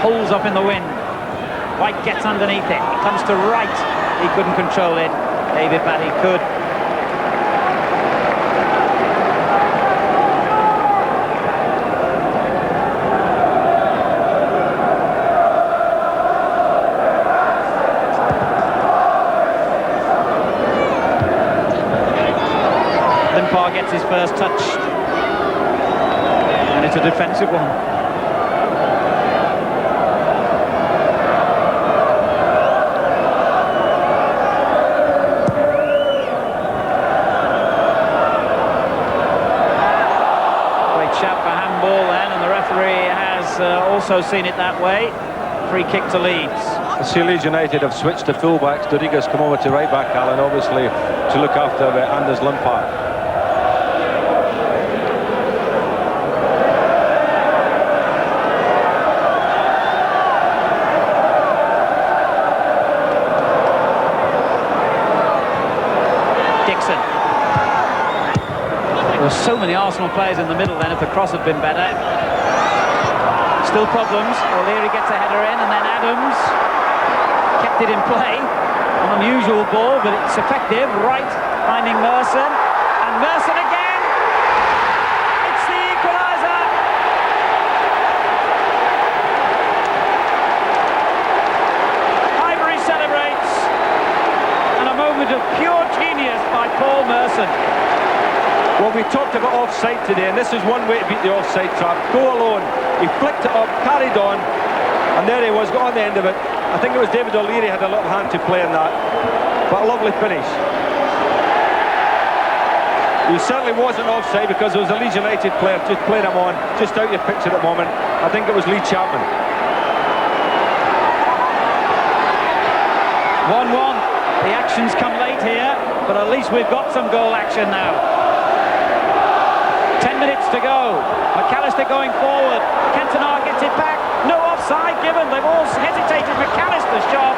A: Holes up in the wind. White gets underneath it. He comes to Wright. He couldn't control it. David Batty could. Gets his first touch, and it's a defensive one. Great shout for handball then, and the referee has also seen it that way. Free kick to Leeds.
B: I see Leeds United have switched to fullbacks. Rodriguez come over to right back, Alan, obviously to look after Anders Limpar.
A: There were so many Arsenal players in the middle then if the cross had been better. Still problems. O'Leary gets a header in, and then Adams kept it in play. An unusual ball, but it's effective. Wright finding Merson, and Merson again. It's the equaliser. Highbury celebrates, and a moment of pure genius by Paul Merson.
B: Well, we talked about offside today, and this is one way to beat the offside trap. Go alone. He flicked it up, carried on, and there he was, got on the end of it. I think it was David O'Leary had a little hand to play in that, but a lovely finish. He certainly wasn't offside because there was a Leeds United player just playing him on, just out your pitch at the moment. I think it was Lee Chapman.
A: 1-1. The action's come late here, but at least we've got some goal action now. 10 minutes to go. McAllister going forward. Cantona gets it back. No offside given. They've all hesitated. McAllister's shot.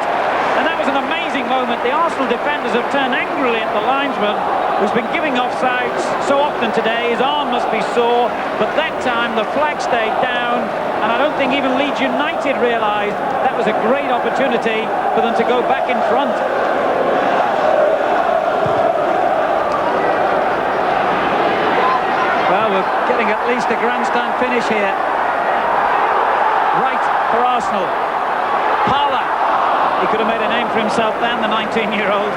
A: And that was an amazing moment. The Arsenal defenders have turned angrily at the linesman, who's been giving offsides so often today. His arm must be sore. But that time the flag stayed down. And I don't think even Leeds United realised that was a great opportunity for them to go back in front. Well, we're getting at least a grandstand finish here. Right for Arsenal. Parla. He could have made a name for himself then, the 19-year-old.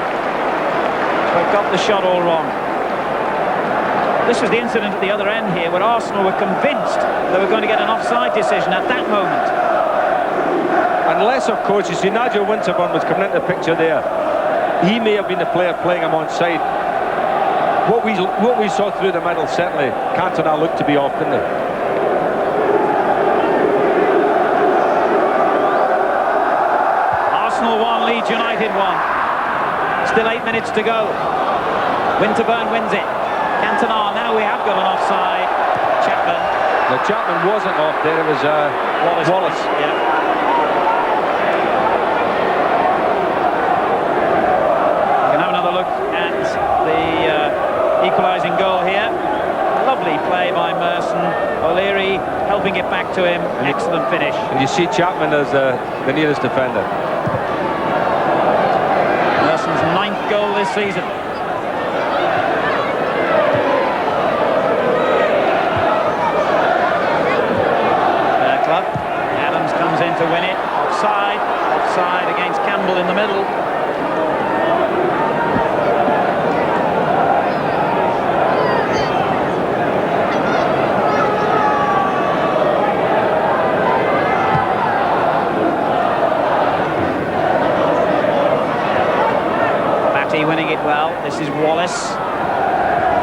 A: But got the shot all wrong. This was the incident at the other end here, where Arsenal were convinced they were going to get an offside decision at that moment.
B: Unless, of course, you see Nigel Winterburn was coming into the picture there. He may have been the player playing him onside. What we saw through the middle, certainly Cantona looked to be off, didn't he?
A: Arsenal 1, Leeds United 1. Still 8 minutes to go. Winterburn wins it. Cantona, now we have got an offside. Chapman.
B: No, Chapman wasn't off there, it was Wallace.
A: Yeah. We can have another look at the equalising goal here. Lovely play by Merson. O'Leary helping it back to him. Excellent finish.
B: And you see Chapman as the nearest defender.
A: Merson's 9th goal this season. Club. Adams comes in to win it. Offside. Offside against Campbell in the middle. Winning it well. This is Wallace.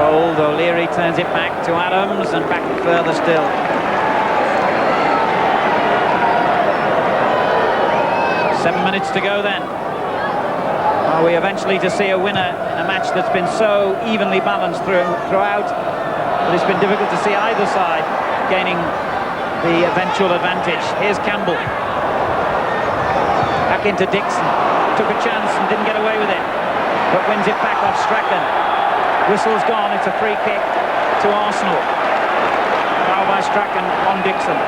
A: Bold. O'Leary turns it back to Adams and back further still. Seven minutes to go then. Are we eventually to see a winner in a match that's been so evenly balanced throughout? But it's been difficult to see either side gaining the eventual advantage. Here's Campbell. Back into Dixon. Took a chance and didn't get away with it, but wins it back off Strachan. Whistle's gone, it's a free kick to Arsenal. Foul by Strachan on Dixon.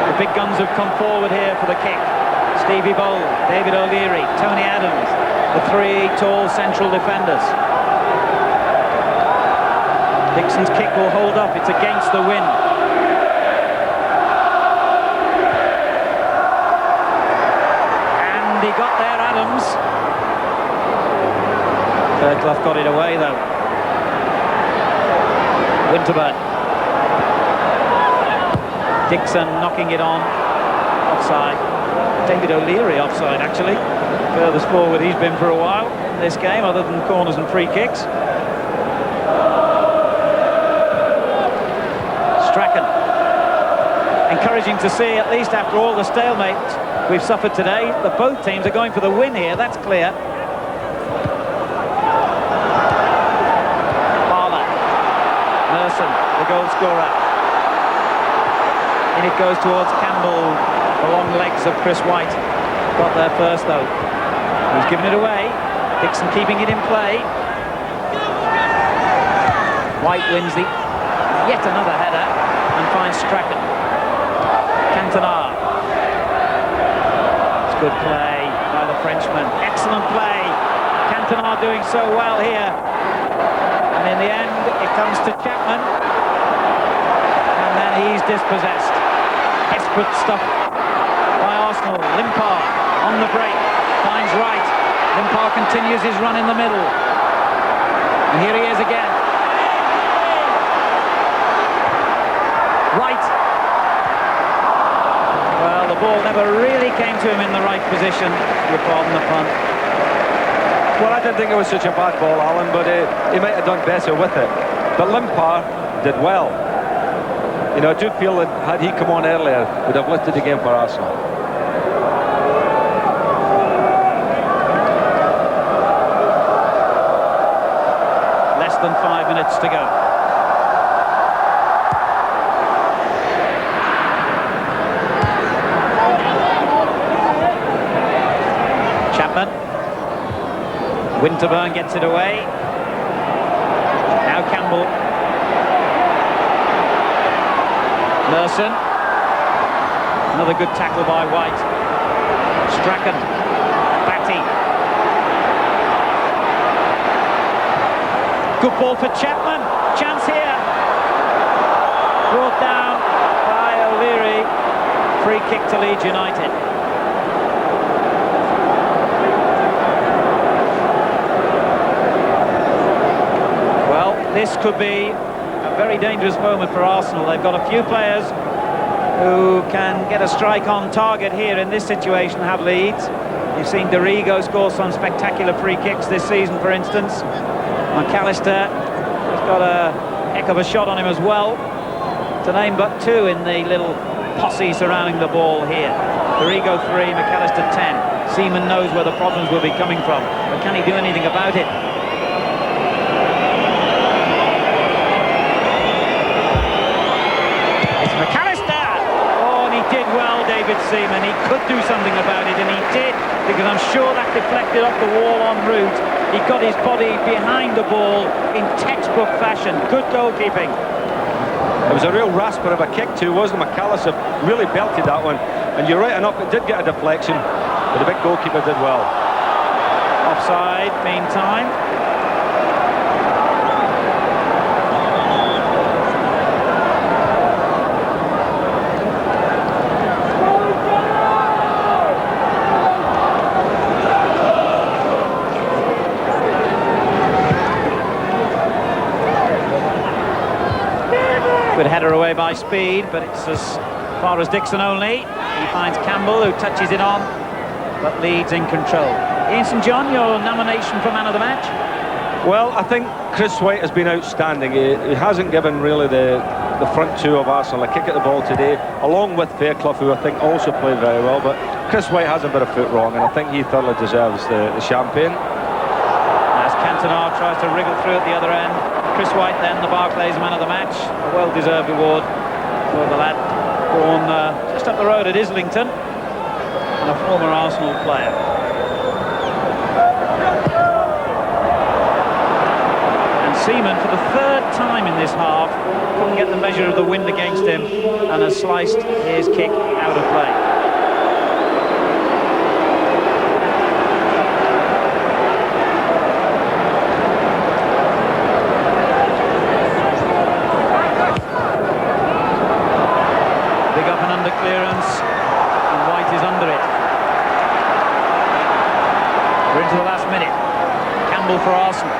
A: The big guns have come forward here for the kick. Stevie Bold, David O'Leary, Tony Adams, the three tall central defenders. Dixon's kick will hold up, it's against the wind. He got there, Adams. Fairclough got it away though. Winterburn. Dixon knocking it on. Offside. David O'Leary offside actually. Furthest forward he's been for a while in this game, other than corners and free kicks. Strachan. Encouraging to see, at least after all the stalemate we've suffered today, that both teams are going for the win here, that's clear. Parla. Merson, the goal scorer. In it goes towards Campbell, the long legs of Chris White. Got there first though. He's given it away. Dixon keeping it in play. White wins yet another header and finds Strachan. Cantona. It's good play by the Frenchman. Excellent play. Cantona doing so well here. And in the end, it comes to Chapman. And then he's dispossessed. Desperate stuff by Arsenal. Limpar on the break. Finds Wright. Limpar continues his run in the middle. And here he is again. Wright. Well, the ball never really came to him in the right position. You pardon the pun.
B: Well, I didn't think it was such a bad ball, Alan, but he might have done better with it. But Limpar did well. You know, I do feel that had he come on earlier, would have lifted the game for Arsenal.
A: Less than 5 minutes to go. Chapman. Winterburn gets it away. Now Campbell. Merson. Another good tackle by White. Strachan. Batty. Good ball for Chapman. Chance here. Brought down by O'Leary. Free kick to Leeds United. This could be a very dangerous moment for Arsenal. They've got a few players who can get a strike on target here in this situation, have Leeds. You've seen Dorigo score some spectacular free kicks this season, for instance. McAllister has got a heck of a shot on him as well. To name but two in the little posse surrounding the ball here. Dorigo 3, McAllister 10. Seaman knows where the problems will be coming from, but can he do anything about it? McAllister! Oh, and he did well, David Seaman. He could do something about it, and he did, because I'm sure that deflected off the wall en route. He got his body behind the ball in textbook fashion. Good goalkeeping.
B: It was a real rasper of a kick too, wasn't it? McAllister really belted that one. And you're right enough, it did get a deflection, but the big goalkeeper did well.
A: Offside, meantime. Good header away by Speed, but it's as far as Dixon only. He finds Campbell, who touches it on, but Leeds in control. Ian St John, your nomination for man of the match?
B: Well, I think Chris White has been outstanding. He hasn't given really the front two of Arsenal a kick at the ball today, along with Fairclough, who I think also played very well, but Chris White hasn't been a foot wrong, and I think he thoroughly deserves the champagne.
A: As Cantona tries to wriggle through at the other end. Chris White then, the Barclays man of the match. A well-deserved award for the lad born just up the road at Islington, and a former Arsenal player. And Seaman, for the third time in this half, couldn't get the measure of the wind against him and has sliced his kick out of play. Clearance, and White is under it. We're into the last minute. Campbell for Arsenal.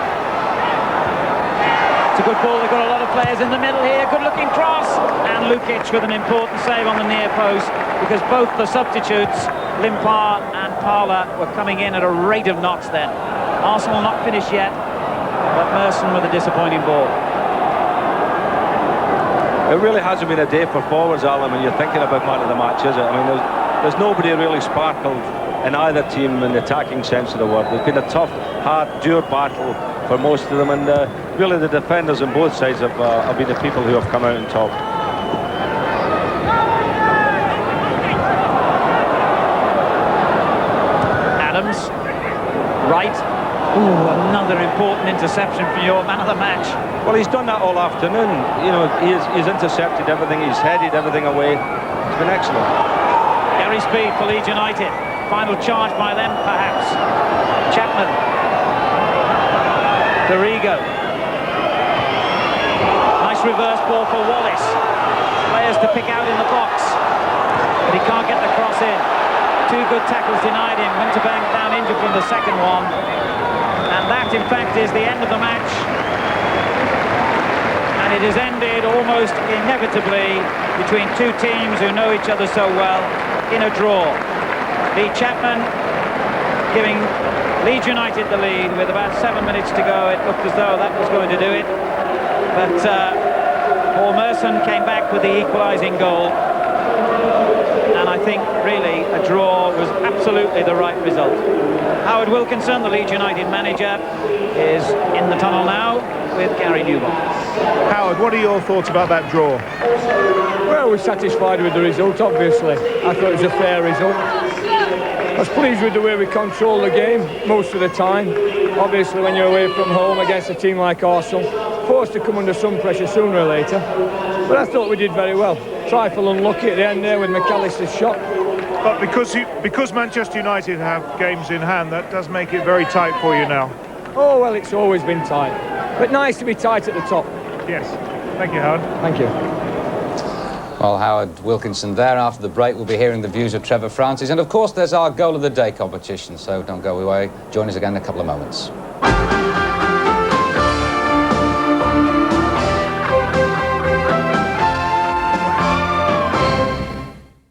A: It's a good ball. They've got a lot of players in the middle here. Good looking cross, and Lukic with an important save on the near post, because both the substitutes, Limpar and Parler, were coming in at a rate of knots then. Arsenal not finished yet, but Merson with a disappointing ball.
B: It really hasn't been a day for forwards, Alan, when you're thinking about man of the match, is it? I mean, there's nobody really sparkled in either team in the attacking sense of the word. It's been a tough, hard, dure battle for most of them, and really the defenders on both sides have been the people who have come out on top. Adams,
A: right, Ooh, another important interception for your man of the match.
B: Well, he's done that all afternoon. You know, he's intercepted everything, he's headed everything away. It's been excellent.
A: Gary Speed for Leeds United. Final charge by them, perhaps. Chapman. Dorigo. Nice reverse ball for Wallace. Players to pick out in the box, but he can't get the cross in. Two good tackles denied him. Winterbank down injured from the second one. And that, in fact, is the end of the match. And it has ended almost inevitably between two teams who know each other so well in a draw. Lee Chapman giving Leeds United the lead with about 7 minutes to go. It looked as though that was going to do it. But Paul Merson came back with the equalising goal. And I think, really, a draw was absolutely the right result. Howard Wilkinson, the Leeds United manager, is in the tunnel now with Gary Newbold.
E: Howard, what are your thoughts about that draw?
F: Well, we're satisfied with the result, obviously. I thought it was a fair result. I was pleased with the way we controlled the game most of the time. Obviously, when you're away from home against a team like Arsenal, forced to come under some pressure sooner or later. But I thought we did very well. Trifle unlucky at the end there with McAllister's shot.
E: But because Manchester United have games in hand, that does make it very tight for you now.
F: Oh, well, it's always been tight. But nice to be tight at the top.
E: Yes. Thank you, Howard.
F: Thank you.
G: Well, Howard Wilkinson there. After the break, we'll be hearing the views of Trevor Francis. And, of course, there's our Goal of the Day competition, so don't go away. Join us again in a couple of moments.